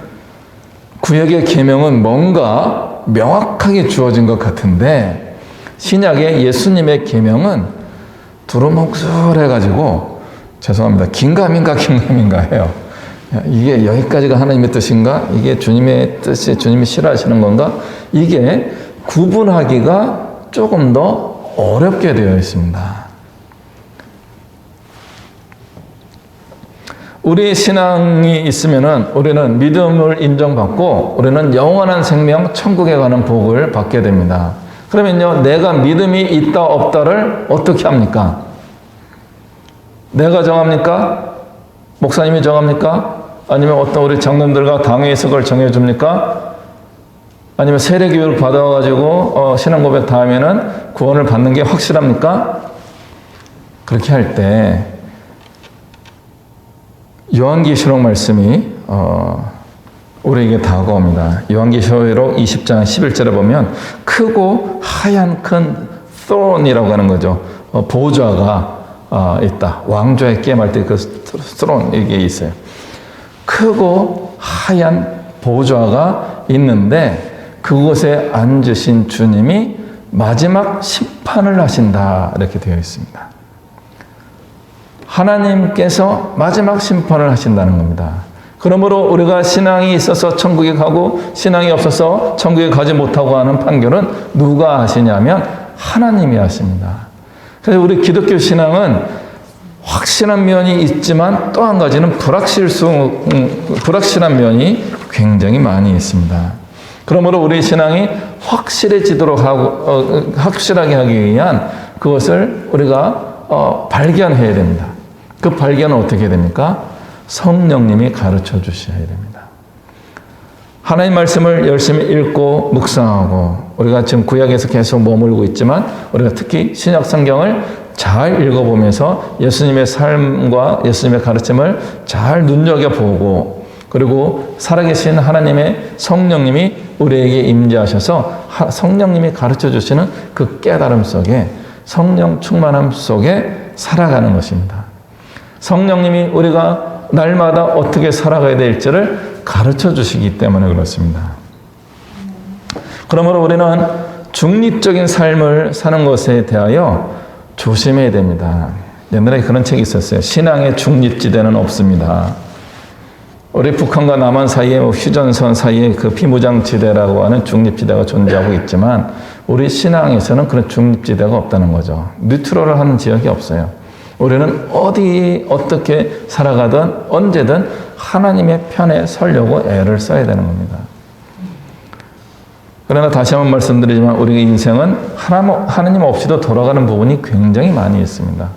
구약의 계명은 뭔가 명확하게 주어진 것 같은데 신약의 예수님의 계명은 두루뭉술해가지고 죄송합니다. 긴가민가 해요. 이게 여기까지가 하나님의 뜻인가? 이게 주님의 뜻이 주님이 싫어하시는 건가? 이게 구분하기가 조금 더 어렵게 되어 있습니다. 우리 신앙이 있으면은 우리는 믿음을 인정받고 우리는 영원한 생명, 천국에 가는 복을 받게 됩니다. 그러면요, 내가 믿음이 있다 없다를 어떻게 합니까? 내가 정합니까? 목사님이 정합니까? 아니면 어떤 우리 장로들과 당회에서 그걸 정해줍니까? 아니면 세례교육을 받아가지고 신앙 고백 다 하면은 구원을 받는 게 확실합니까? 그렇게 할 때 요한계시록 말씀이 우리에게 다가옵니다. 요한계시록 20장 11절에 보면 크고 하얀 큰 throne이라고 하는 거죠. 보좌가 있다. 왕좌에 게임할 때 그 throne 이게 있어요. 크고 하얀 보좌가 있는데 그곳에 앉으신 주님이 마지막 심판을 하신다. 이렇게 되어 있습니다. 하나님께서 마지막 심판을 하신다는 겁니다. 그러므로 우리가 신앙이 있어서 천국에 가고 신앙이 없어서 천국에 가지 못하고 하는 판결은 누가 하시냐면 하나님이 하십니다. 그래서 우리 기독교 신앙은 확실한 면이 있지만 또 한 가지는 불확실한 면이 굉장히 많이 있습니다. 그러므로 우리 신앙이 확실해지도록 하고 확실하게 하기 위한 그것을 우리가 발견해야 됩니다. 그 발견은 어떻게 됩니까? 성령님이 가르쳐 주셔야 됩니다. 하나님 말씀을 열심히 읽고 묵상하고 우리가 지금 구약에서 계속 머물고 있지만 우리가 특히 신약 성경을 잘 읽어보면서 예수님의 삶과 예수님의 가르침을 잘 눈여겨보고 그리고 살아계신 하나님의 성령님이 우리에게 임재하셔서 성령님이 가르쳐 주시는 그 깨달음 속에 성령 충만함 속에 살아가는 것입니다. 성령님이 우리가 날마다 어떻게 살아가야 될지를 가르쳐 주시기 때문에 그렇습니다. 그러므로 우리는 중립적인 삶을 사는 것에 대하여 조심해야 됩니다. 옛날에 그런 책이 있었어요. 신앙의 중립지대는 없습니다. 우리 북한과 남한 사이에 휴전선 사이에 그 비무장지대라고 하는 중립지대가 존재하고 있지만 우리 신앙에서는 그런 중립지대가 없다는 거죠. 뉴트럴을 하는 지역이 없어요. 우리는 어디 어떻게 살아가든 언제든 하나님의 편에 서려고 애를 써야 되는 겁니다. 그러나 다시 한번 말씀드리지만 우리 인생은 하나님 없이도 돌아가는 부분이 굉장히 많이 있습니다.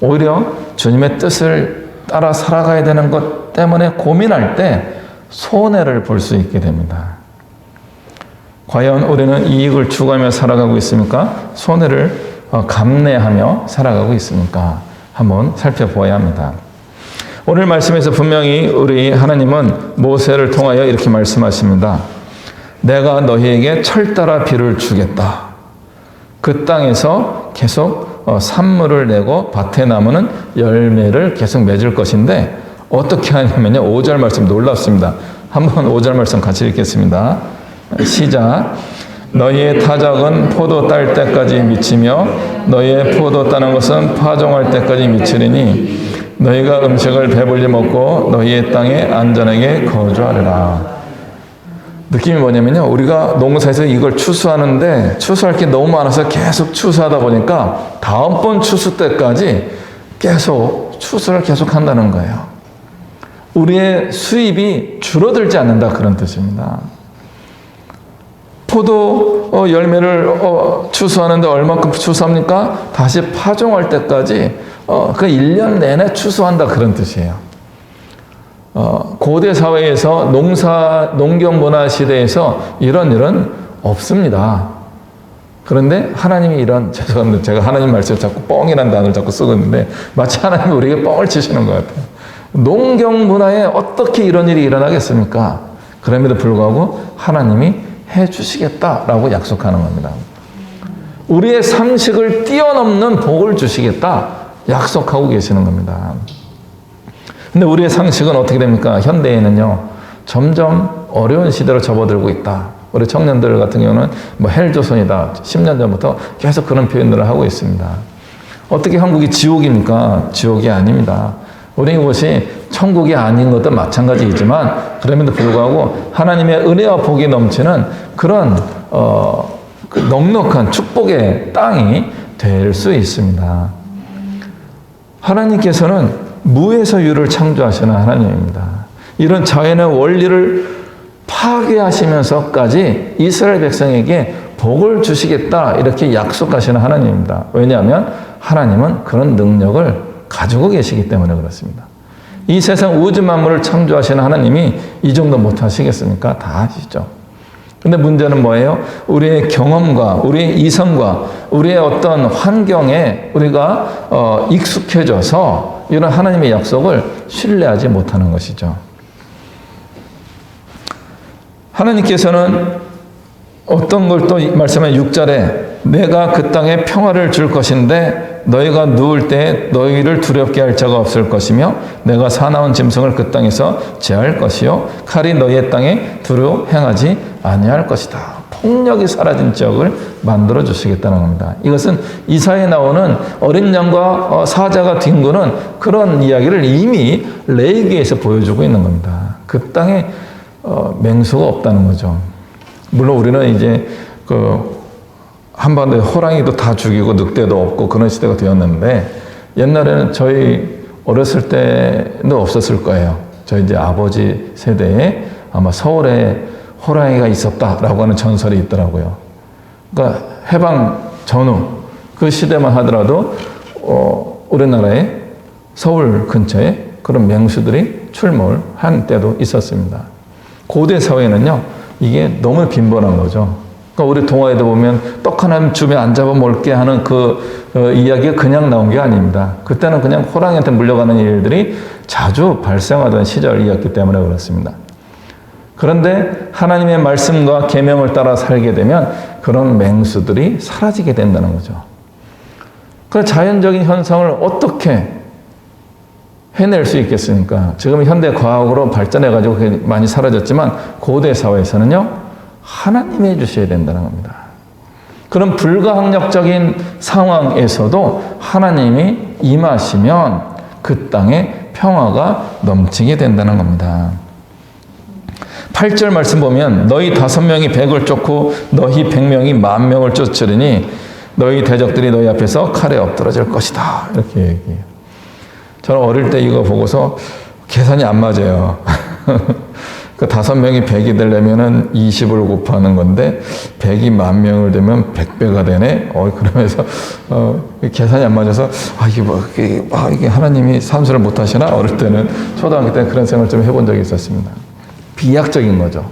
오히려 주님의 뜻을 따라 살아가야 되는 것 때문에 고민할 때 손해를 볼 수 있게 됩니다. 과연 우리는 이익을 추구하며 살아가고 있습니까? 손해를 감내하며 살아가고 있습니까? 한번 살펴보아야 합니다. 오늘 말씀에서 분명히 우리 하나님은 모세를 통하여 이렇게 말씀하십니다. 내가 너희에게 철따라 비를 주겠다. 그 땅에서 계속 산물을 내고 밭에 나무는 열매를 계속 맺을 것인데 어떻게 하냐면요. 5절 말씀 놀랍습니다. 한번 5절 말씀 같이 읽겠습니다. 시작. 너희의 타작은 포도 딸 때까지 미치며 너희의 포도 따는 것은 파종할 때까지 미치리니 너희가 음식을 배불리 먹고 너희의 땅에 안전하게 거주하리라. 느낌이 뭐냐면요. 우리가 농사에서 이걸 추수하는데 추수할 게 너무 많아서 계속 추수하다 보니까 다음번 추수 때까지 계속 추수를 계속 한다는 거예요. 우리의 수입이 줄어들지 않는다 그런 뜻입니다. 포도 열매를 추수하는데 얼마큼 추수합니까? 다시 파종할 때까지 그 1년 내내 추수한다 그런 뜻이에요. 고대 사회에서 농경 문화 시대에서 이런 일은 없습니다. 그런데 하나님이 죄송합니다. 제가 하나님 말씀 자꾸 뻥이라는 단어를 자꾸 쓰고 있는데 마치 하나님이 우리에게 뻥을 치시는 것 같아요. 농경 문화에 어떻게 이런 일이 일어나겠습니까? 그럼에도 불구하고 하나님이 해 주시겠다라고 약속하는 겁니다. 우리의 상식을 뛰어넘는 복을 주시겠다 약속하고 계시는 겁니다. 근데 우리의 상식은 어떻게 됩니까? 현대에는요, 점점 어려운 시대로 접어들고 있다. 우리 청년들 같은 경우는 헬조선이다. 10년 전부터 계속 그런 표현들을 하고 있습니다. 어떻게 한국이 지옥입니까? 지옥이 아닙니다. 우리 이곳이 천국이 아닌 것도 마찬가지이지만 그럼에도 불구하고 하나님의 은혜와 복이 넘치는 그런 그 넉넉한 축복의 땅이 될 수 있습니다. 하나님께서는 무에서 유를 창조하시는 하나님입니다. 이런 자연의 원리를 파괴하시면서까지 이스라엘 백성에게 복을 주시겠다 이렇게 약속하시는 하나님입니다. 왜냐하면 하나님은 그런 능력을 가지고 계시기 때문에 그렇습니다. 이 세상 우주 만물을 창조하시는 하나님이 이 정도 못하시겠습니까? 다 하시죠. 근데 문제는 뭐예요? 우리의 경험과 우리의 이성과 우리의 어떤 환경에 우리가 익숙해져서 이런 하나님의 약속을 신뢰하지 못하는 것이죠. 하나님께서는 어떤 걸 또 말씀한 6절에 내가 그 땅에 평화를 줄 것인데 너희가 누울 때 너희를 두렵게 할 자가 없을 것이며 내가 사나운 짐승을 그 땅에서 제할 것이요 칼이 너희의 땅에 두루 행하지 아니할 것이다. 폭력이 사라진 지역을 만들어 주시겠다는 겁니다. 이것은 이사야에 나오는 어린 양과 사자가 뒹구는 그런 이야기를 이미 레위기에서 보여주고 있는 겁니다. 그 땅에 맹수가 없다는 거죠. 물론 우리는 이제 한반도에 호랑이도 다 죽이고 늑대도 없고 그런 시대가 되었는데 옛날에는 저희 어렸을 때는 없었을 거예요. 저희 이제 아버지 세대에 아마 서울에 호랑이가 있었다라고 하는 전설이 있더라고요. 그러니까 해방 전후 그 시대만 하더라도 우리나라에 서울 근처에 그런 맹수들이 출몰한 때도 있었습니다. 고대 사회는요, 이게 너무 빈번한 거죠. 그러니까 우리 동화에도 보면 떡 하나 주면 안 잡아먹을게 하는 이야기가 그냥 나온 게 아닙니다. 그때는 그냥 호랑이한테 물려가는 일들이 자주 발생하던 시절이었기 때문에 그렇습니다. 그런데 하나님의 말씀과 계명을 따라 살게 되면 그런 맹수들이 사라지게 된다는 거죠. 그 자연적인 현상을 어떻게 해낼 수 있겠습니까? 지금 현대 과학으로 발전해가지고 그게 많이 사라졌지만 고대 사회에서는요, 하나님이 해주셔야 된다는 겁니다. 그런 불가항력적인 상황에서도 하나님이 임하시면 그 땅에 평화가 넘치게 된다는 겁니다. 8절 말씀 보면 너희 5명이 100을 쫓고 너희 100명이 10,000명을 쫓으리니 너희 대적들이 너희 앞에서 칼에 엎드러질 것이다. 이렇게 얘기해요. 저는 어릴 때 이거 보고서 계산이 안 맞아요. 그 5명이 100이 되려면은 20을 곱하는 건데 100이 10,000명을 되면 100배가 되네. 그러면서 계산이 안 맞아서 이게 하나님이 산수를 못 하시나? 어릴 때는 초등학교 때 그런 생각을 좀 해본 적이 있었습니다. 비약적인 거죠.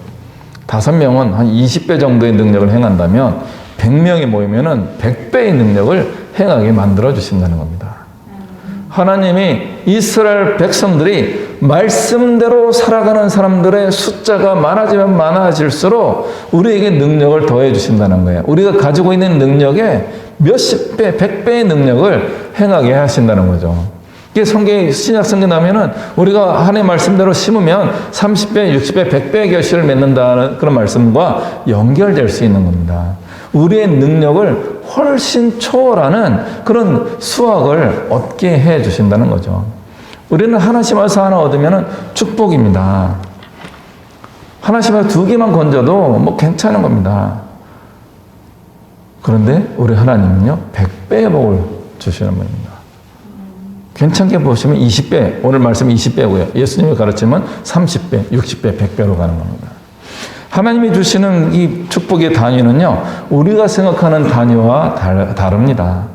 5명은 한 20배 정도의 능력을 행한다면 100명이 모이면은 100배의 능력을 행하게 만들어 주신다는 겁니다. 하나님이 이스라엘 백성들이 말씀대로 살아가는 사람들의 숫자가 많아지면 많아질수록 우리에게 능력을 더해 주신다는 거예요. 우리가 가지고 있는 능력에 몇십 배, 100배의 능력을 행하게 하신다는 거죠. 이게 신약 성경 나오면은 우리가 하나님의 말씀대로 심으면 30배, 60배, 100배의 결실을 맺는다는 그런 말씀과 연결될 수 있는 겁니다. 우리의 능력을 훨씬 초월하는 그런 수확을 얻게 해 주신다는 거죠. 우리는 하나 심어서 하나 얻으면 축복입니다. 하나 심어서 2개만 건져도 괜찮은 겁니다. 그런데 우리 하나님은요, 100배의 복을 주시는 분입니다. 괜찮게 보시면 20배, 오늘 말씀 20배고요. 예수님이 가르치면 30배, 60배, 100배로 가는 겁니다. 하나님이 주시는 이 축복의 단위는요, 우리가 생각하는 단위와 다릅니다.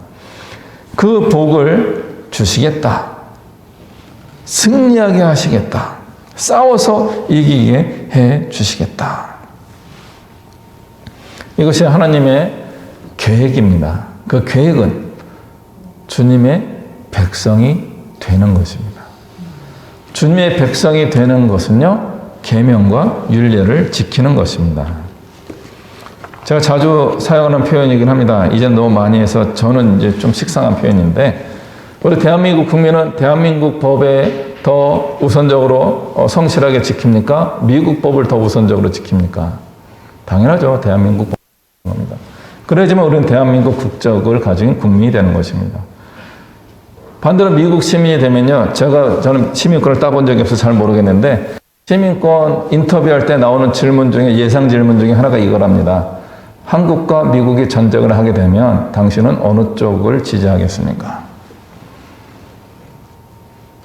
그 복을 주시겠다. 승리하게 하시겠다. 싸워서 이기게 해 주시겠다. 이것이 하나님의 계획입니다. 그 계획은 주님의 백성이 되는 것입니다. 주님의 백성이 되는 것은요, 계명과 율례를 지키는 것입니다. 제가 자주 사용하는 표현이긴 합니다. 이제 너무 많이 해서 저는 이제 좀 식상한 표현인데, 우리 대한민국 국민은 대한민국 법에 더 우선적으로 성실하게 지킵니까? 미국 법을 더 우선적으로 지킵니까? 당연하죠. 대한민국 법입니다. 그래야지만 우리는 대한민국 국적을 가진 국민이 되는 것입니다. 반대로 미국 시민이 되면요, 저는 시민권을 따본 적이 없어서 잘 모르겠는데, 시민권 인터뷰할 때 나오는 질문 중에 예상 질문 중에 하나가 이거랍니다. 한국과 미국이 전쟁을 하게 되면 당신은 어느 쪽을 지지하겠습니까?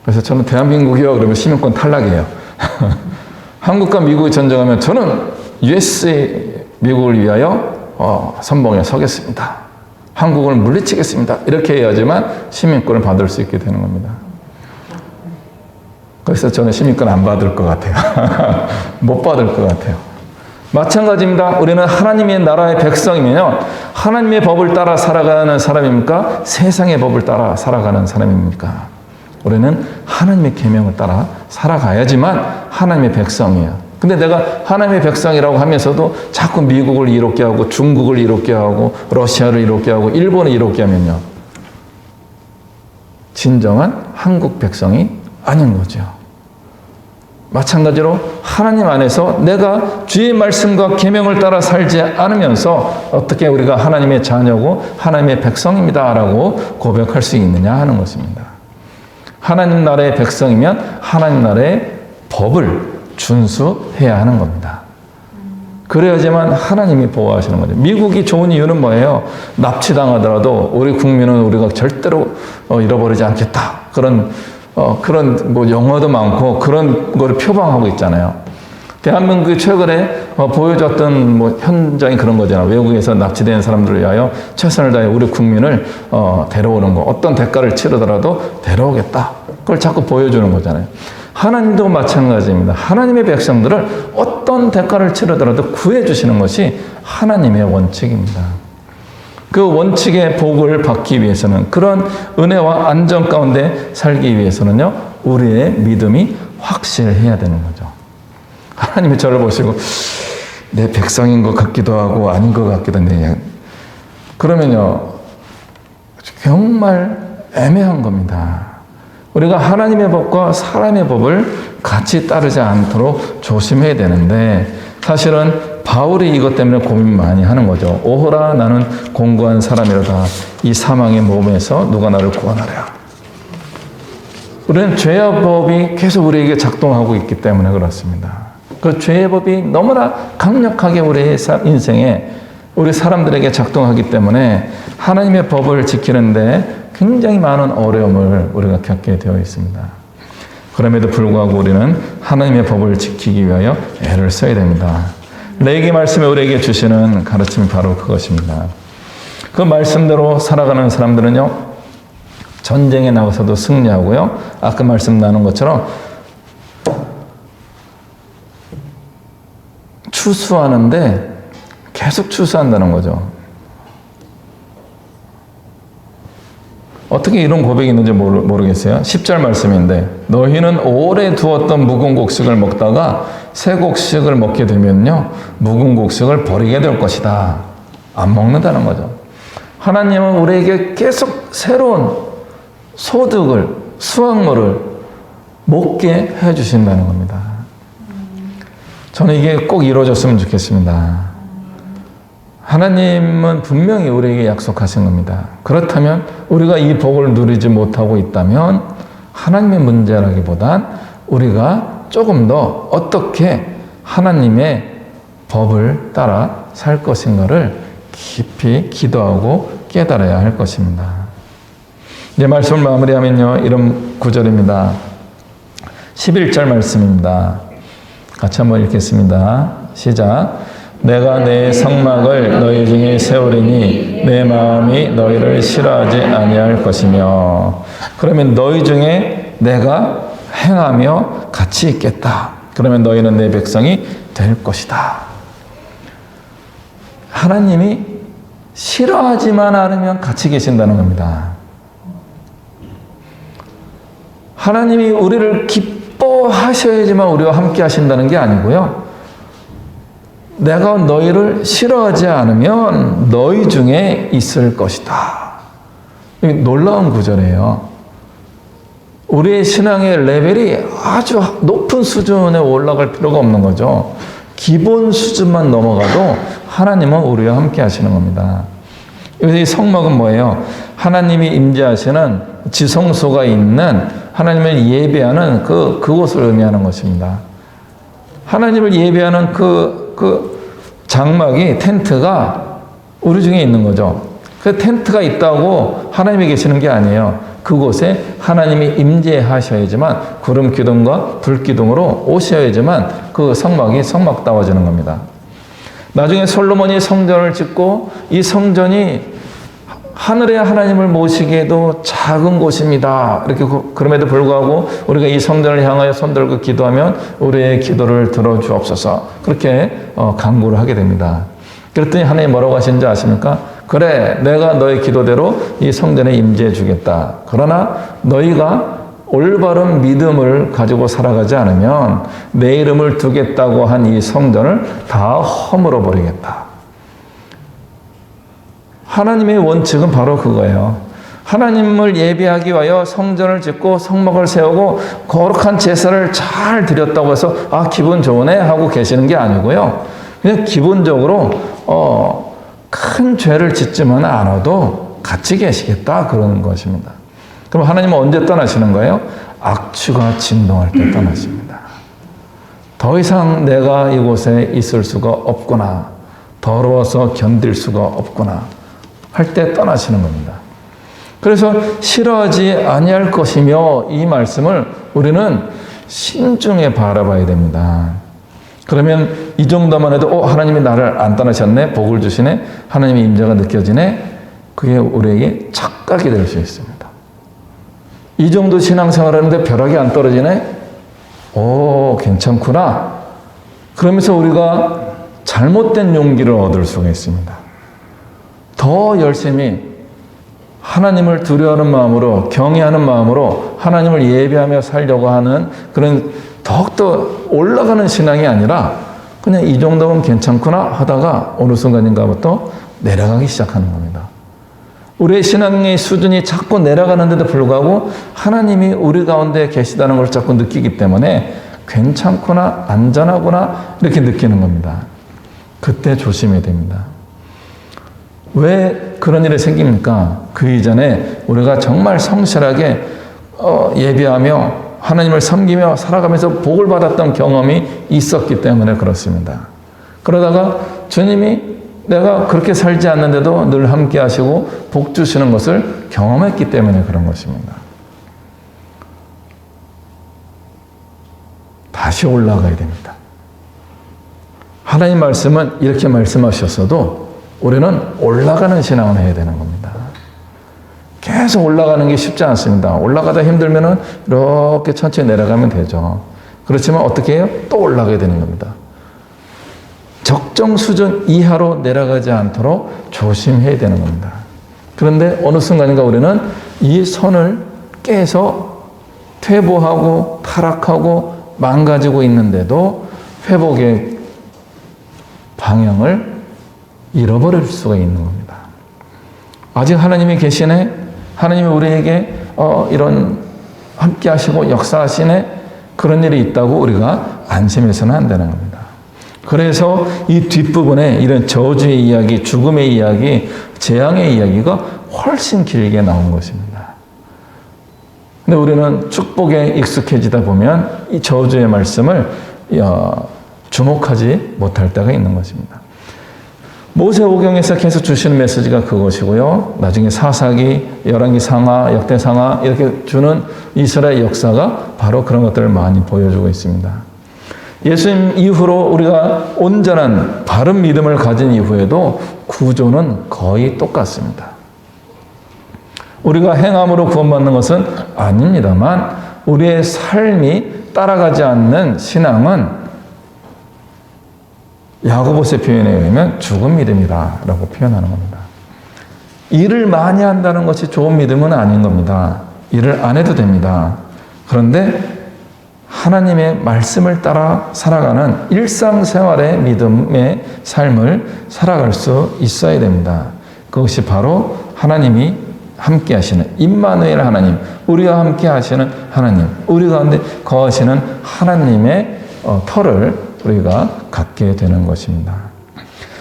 그래서 저는 대한민국이요 그러면 시민권 탈락이에요. 한국과 미국이 전쟁하면 저는 USA 미국을 위하여 선봉에 서겠습니다. 한국을 물리치겠습니다. 이렇게 해야지만 시민권을 받을 수 있게 되는 겁니다. 그래서 저는 시민권 안 받을 것 같아요. 못 받을 것 같아요. 마찬가지입니다. 우리는 하나님의 나라의 백성이면요, 하나님의 법을 따라 살아가는 사람입니까? 세상의 법을 따라 살아가는 사람입니까? 우리는 하나님의 계명을 따라 살아가야지만 하나님의 백성이에요. 근데 내가 하나님의 백성이라고 하면서도 자꾸 미국을 이롭게 하고 중국을 이롭게 하고 러시아를 이롭게 하고 일본을 이롭게 하면요, 진정한 한국 백성이 아닌 거죠. 마찬가지로 하나님 안에서 내가 주의 말씀과 계명을 따라 살지 않으면서 어떻게 우리가 하나님의 자녀고 하나님의 백성입니다라고 고백할 수 있느냐 하는 것입니다. 하나님 나라의 백성이면 하나님 나라의 법을 준수해야 하는 겁니다. 그래야지만 하나님이 보호하시는 거죠. 미국이 좋은 이유는 뭐예요? 납치당하더라도 우리 국민은 우리가 절대로 잃어버리지 않겠다. 그런 뭐 영어도 많고 그런 거를 표방하고 있잖아요. 대한민국이 최근에 보여줬던 뭐 현장이 그런 거잖아요. 외국에서 납치된 사람들을 위하여 최선을 다해 우리 국민을 데려오는 거. 어떤 대가를 치르더라도 데려오겠다. 그걸 자꾸 보여주는 거잖아요. 하나님도 마찬가지입니다. 하나님의 백성들을 어떤 대가를 치르더라도 구해주시는 것이 하나님의 원칙입니다. 그 원칙의 복을 받기 위해서는, 그런 은혜와 안전 가운데 살기 위해서는요, 우리의 믿음이 확실해야 되는 거죠. 하나님이 저를 보시고 내 백성인 것 같기도 하고 아닌 것 같기도 한데, 그러면요 정말 애매한 겁니다. 우리가 하나님의 법과 사람의 법을 같이 따르지 않도록 조심해야 되는데, 사실은 바울이 이것 때문에 고민 많이 하는 거죠. 오호라 나는 공고한 사람이로다. 이 사망의 몸에서 누가 나를 구원하랴. 우리는 죄의 법이 계속 우리에게 작동하고 있기 때문에 그렇습니다. 그 죄의 법이 너무나 강력하게 우리의 인생에, 우리 사람들에게 작동하기 때문에 하나님의 법을 지키는데 굉장히 많은 어려움을 우리가 겪게 되어 있습니다. 그럼에도 불구하고 우리는 하나님의 법을 지키기 위하여 애를 써야 됩니다. 레위기 말씀에 우리에게 주시는 가르침이 바로 그것입니다. 그 말씀대로 살아가는 사람들은요, 전쟁에 나가서도 승리하고요, 아까 말씀 나눈 것처럼 추수하는데 계속 추수한다는 거죠. 어떻게 이런 고백이 있는지 모르겠어요. 10절 말씀인데, 너희는 오래 두었던 묵은 곡식을 먹다가 새 곡식을 먹게 되면요, 묵은 곡식을 버리게 될 것이다. 안 먹는다는 거죠. 하나님은 우리에게 계속 새로운 소득을, 수확물을 먹게 해주신다는 겁니다. 저는 이게 꼭 이루어졌으면 좋겠습니다. 하나님은 분명히 우리에게 약속하신 겁니다. 그렇다면 우리가 이 복을 누리지 못하고 있다면 하나님의 문제라기보단 우리가 조금 더 어떻게 하나님의 법을 따라 살 것인가를 깊이 기도하고 깨달아야 할 것입니다. 이제 말씀을 마무리하면요, 이런 구절입니다. 11절 말씀입니다. 같이 한번 읽겠습니다. 시작. 내가 내 성막을 너희 중에 세우리니 내 마음이 너희를 싫어하지 아니할 것이며. 그러면 너희 중에 내가 행하며 같이 있겠다. 그러면 너희는 내 백성이 될 것이다. 하나님이 싫어하지만 않으면 같이 계신다는 겁니다. 하나님이 우리를 기뻐하셔야지만 우리와 함께 하신다는 게 아니고요, 내가 너희를 싫어하지 않으면 너희 중에 있을 것이다. 놀라운 구절이에요. 우리의 신앙의 레벨이 아주 높은 수준에 올라갈 필요가 없는 거죠. 기본 수준만 넘어가도 하나님은 우리와 함께 하시는 겁니다. 여기서 이 성막은 뭐예요? 하나님이 임재하시는 지성소가 있는, 하나님을 예배하는 그곳을 의미하는 것입니다. 하나님을 예배하는 그 장막이, 텐트가 우리 중에 있는 거죠. 그 텐트가 있다고 하나님이 계시는 게 아니에요. 그곳에 하나님이 임재하셔야지만 구름 기둥과 불 기둥으로 오셔야지만 그 성막이 성막다워지는 겁니다. 나중에 솔로몬이 성전을 짓고 이 성전이 하늘의 하나님을 모시기에도 작은 곳입니다. 이렇게 그럼에도 불구하고 우리가 이 성전을 향하여 손들고 기도하면 우리의 기도를 들어주옵소서. 그렇게 간구를 하게 됩니다. 그랬더니 하나님 뭐라고 하시는지 아십니까? 그래, 내가 너의 기도대로 이 성전에 임재해 주겠다. 그러나 너희가 올바른 믿음을 가지고 살아가지 않으면 내 이름을 두겠다고 한 이 성전을 다 허물어 버리겠다. 하나님의 원칙은 바로 그거예요. 하나님을 예배하기 위하여 성전을 짓고 성막을 세우고 거룩한 제사를 잘 드렸다고 해서 기분 좋으네 하고 계시는 게 아니고요. 그냥 기본적으로 큰 죄를 짓지만 않아도 같이 계시겠다 그러는 것입니다. 그럼 하나님은 언제 떠나시는 거예요? 악취가 진동할 때 떠나십니다. 더 이상 내가 이곳에 있을 수가 없구나. 더러워서 견딜 수가 없구나. 할 때 떠나시는 겁니다. 그래서 싫어하지 아니할 것이며 이 말씀을 우리는 신중히 바라봐야 됩니다. 그러면 이 정도만 해도 하나님이 나를 안 떠나셨네, 복을 주시네, 하나님의 임재가 느껴지네, 그게 우리에게 착각이 될 수 있습니다. 이 정도 신앙생활 하는데 벼락이 안 떨어지네? 괜찮구나. 그러면서 우리가 잘못된 용기를 얻을 수가 있습니다. 더 열심히 하나님을 두려워하는 마음으로, 경외하는 마음으로 하나님을 예배하며 살려고 하는 그런 더욱더 올라가는 신앙이 아니라 그냥 이 정도면 괜찮구나 하다가 어느 순간인가부터 내려가기 시작하는 겁니다. 우리의 신앙의 수준이 자꾸 내려가는데도 불구하고 하나님이 우리 가운데 계시다는 걸 자꾸 느끼기 때문에 괜찮구나, 안전하구나 이렇게 느끼는 겁니다. 그때 조심해야 됩니다. 왜 그런 일이 생깁니까? 그 이전에 우리가 정말 성실하게 예배하며 하나님을 섬기며 살아가면서 복을 받았던 경험이 있었기 때문에 그렇습니다. 그러다가 주님이 내가 그렇게 살지 않는데도 늘 함께 하시고 복 주시는 것을 경험했기 때문에 그런 것입니다. 다시 올라가야 됩니다. 하나님 말씀은 이렇게 말씀하셨어도 우리는 올라가는 신앙을 해야 되는 겁니다. 계속 올라가는 게 쉽지 않습니다. 올라가다 힘들면은 이렇게 천천히 내려가면 되죠. 그렇지만 어떻게 해요? 또 올라가야 되는 겁니다. 적정 수준 이하로 내려가지 않도록 조심해야 되는 겁니다. 그런데 어느 순간인가 우리는 이 선을 깨서 퇴보하고 타락하고 망가지고 있는데도 회복의 방향을 잃어버릴 수가 있는 겁니다. 아직 하나님이 계시네? 하나님이 우리에게 이런 함께 하시고 역사하시네? 그런 일이 있다고 우리가 안심해서는 안 되는 겁니다. 그래서 이 뒷부분에 이런 저주의 이야기, 죽음의 이야기, 재앙의 이야기가 훨씬 길게 나온 것입니다. 근데 우리는 축복에 익숙해지다 보면 이 저주의 말씀을 주목하지 못할 때가 있는 것입니다. 모세오경에서 계속 주시는 메시지가 그것이고요. 나중에 사사기, 열왕기 상하, 역대 상하 이렇게 주는 이스라엘 역사가 바로 그런 것들을 많이 보여주고 있습니다. 예수님 이후로 우리가 온전한 바른 믿음을 가진 이후에도 구조는 거의 똑같습니다. 우리가 행함으로 구원받는 것은 아닙니다만 우리의 삶이 따라가지 않는 신앙은 야고보스의 표현에 의하면 죽은 믿음이다라고 표현하는 겁니다. 일을 많이 한다는 것이 좋은 믿음은 아닌 겁니다. 일을 안 해도 됩니다. 그런데 하나님의 말씀을 따라 살아가는 일상생활의 믿음의 삶을 살아갈 수 있어야 됩니다. 그것이 바로 하나님이 함께 하시는 임마누엘 하나님, 우리와 함께 하시는 하나님, 우리 가운데 거하시는 하나님의 터를 우리가 갖게 되는 것입니다.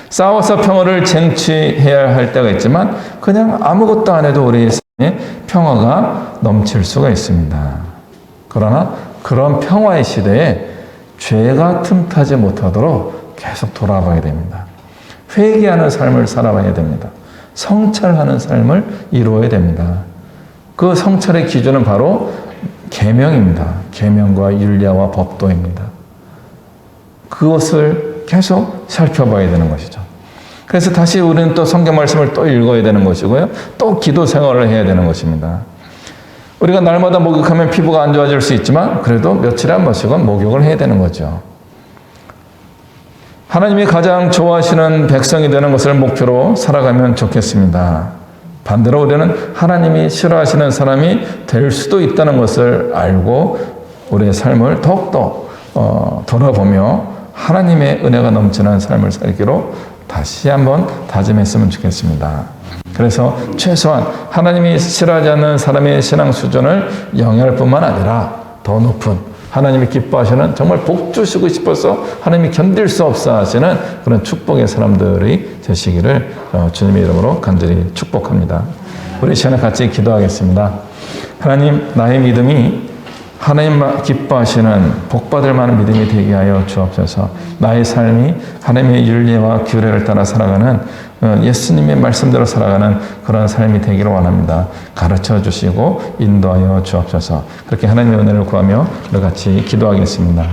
싸워서 평화를 쟁취해야 할 때가 있지만 그냥 아무것도 안 해도 우리의 삶에 평화가 넘칠 수가 있습니다. 그러나 그런 평화의 시대에 죄가 틈타지 못하도록 계속 돌아봐야 됩니다. 회개하는 삶을 살아가야 됩니다. 성찰하는 삶을 이루어야 됩니다. 그 성찰의 기준은 바로 계명입니다. 계명과 율례와 법도입니다. 그것을 계속 살펴봐야 되는 것이죠. 그래서 다시 우리는 또 성경 말씀을 또 읽어야 되는 것이고요. 또 기도 생활을 해야 되는 것입니다. 우리가 날마다 목욕하면 피부가 안 좋아질 수 있지만 그래도 며칠에 한 번씩은 목욕을 해야 되는 거죠. 하나님이 가장 좋아하시는 백성이 되는 것을 목표로 살아가면 좋겠습니다. 반대로 우리는 하나님이 싫어하시는 사람이 될 수도 있다는 것을 알고 우리의 삶을 더욱더 돌아보며 하나님의 은혜가 넘치는 삶을 살기로 다시 한번 다짐했으면 좋겠습니다. 그래서 최소한 하나님이 싫어하지 않는 사람의 신앙 수준을 영위할 뿐만 아니라 더 높은 하나님이 기뻐하시는 정말 복 주시고 싶어서 하나님이 견딜 수 없어 하시는 그런 축복의 사람들이 되시기를 주님의 이름으로 간절히 축복합니다. 우리 시간에 같이 기도하겠습니다. 하나님, 나의 믿음이 하나님 기뻐하시는 복받을 만한 믿음이 되게 하여 주옵소서. 나의 삶이 하나님의 윤리와 규례를 따라 살아가는 예수님의 말씀대로 살아가는 그런 삶이 되기를 원합니다. 가르쳐 주시고 인도하여 주옵소서. 그렇게 하나님의 은혜를 구하며 우리 같이 기도하겠습니다.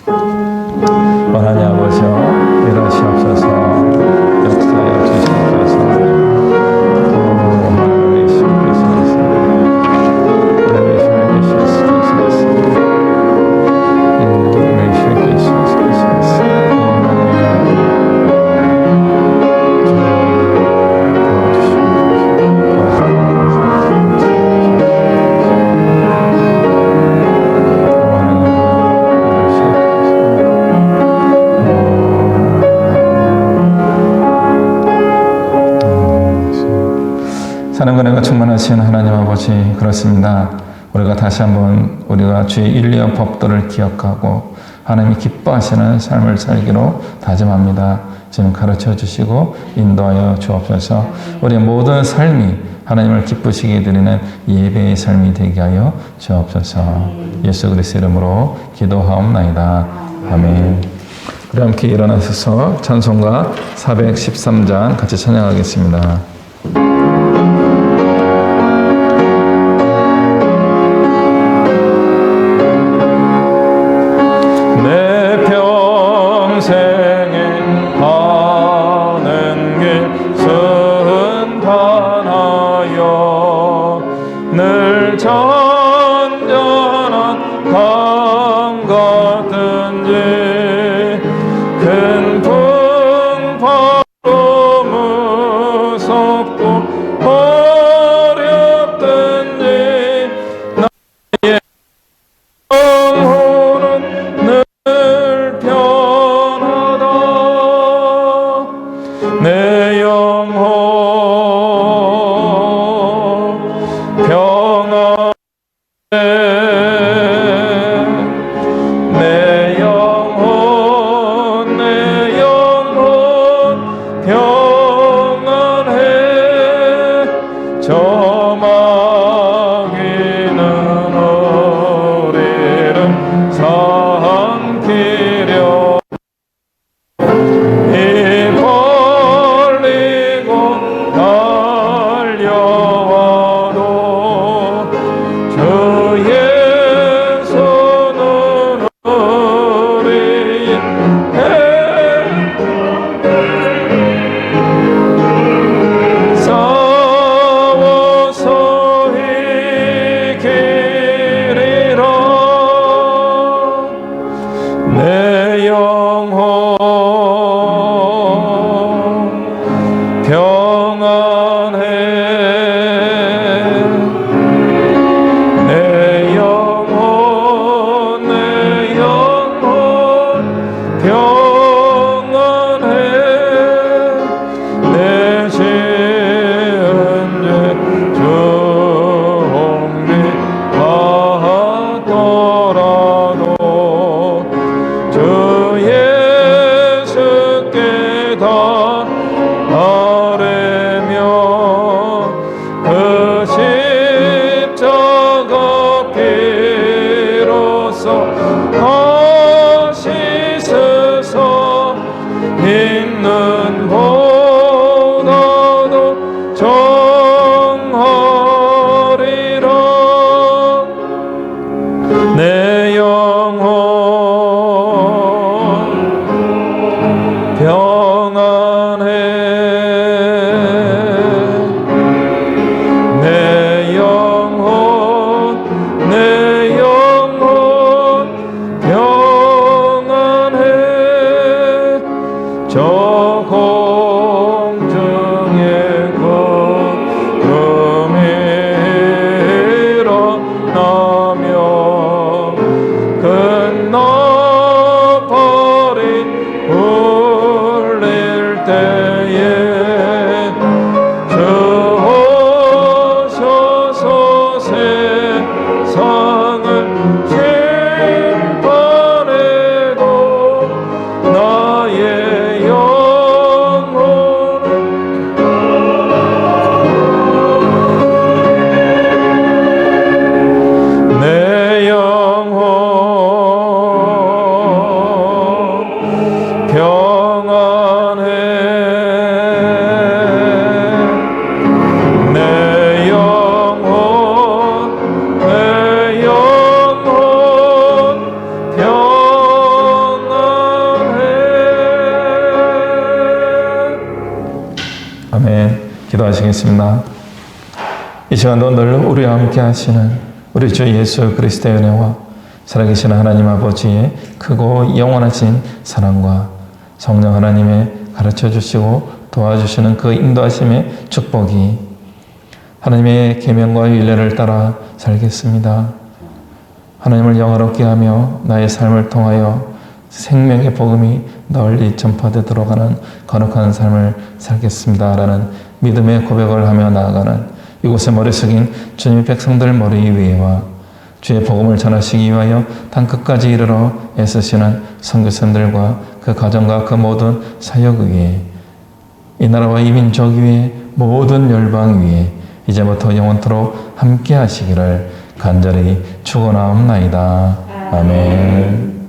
하나님 아버지여, 일하시옵소서. 역사하여 주시옵소서. 사랑과 은혜가 충만하신 하나님 아버지, 그렇습니다. 우리가 다시 한번 우리가 주의 윤리와 법도를 기억하고 하나님이 기뻐하시는 삶을 살기로 다짐합니다. 지금 가르쳐 주시고 인도하여 주옵소서. 우리의 모든 삶이 하나님을 기쁘시게 드리는 예배의 삶이 되게 하여 주옵소서. 예수 그리스도의 이름으로 기도하옵나이다. 아멘. 우리 함께 일어나셔서 찬송가 413장 같이 찬양하겠습니다. 있는 보다도 정하리라. 기도하시겠습니다. 이 시간도 늘 우리와 함께 하시는 우리 주 예수 그리스도의 은혜와 살아계신 하나님 아버지의 크고 영원하신 사랑과 성령 하나님의 가르쳐 주시고 도와주시는 그 인도하심의 축복이 하나님의 계명과 윤례를 따라 살겠습니다. 하나님을 영화롭게 하며 나의 삶을 통하여 생명의 복음이 널리 전파되도록 하는 거룩한 삶을 살겠습니다. 라는 믿음의 고백을 하며 나아가는 이곳에 머리 숙인 주님의 백성들 머리 위에와 주의 복음을 전하시기 위하여 땅끝까지 이르러 애쓰시는 선교사님들과 그 가정과 그 모든 사역 위에 이 나라와 이 민족 위에 모든 열방 위에 이제부터 영원토록 함께 하시기를 간절히 축원하옵나이다. 아멘.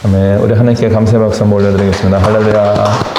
아멘. 우리 하나님께 감사의 박수 한번 올려드리겠습니다. 할렐루야.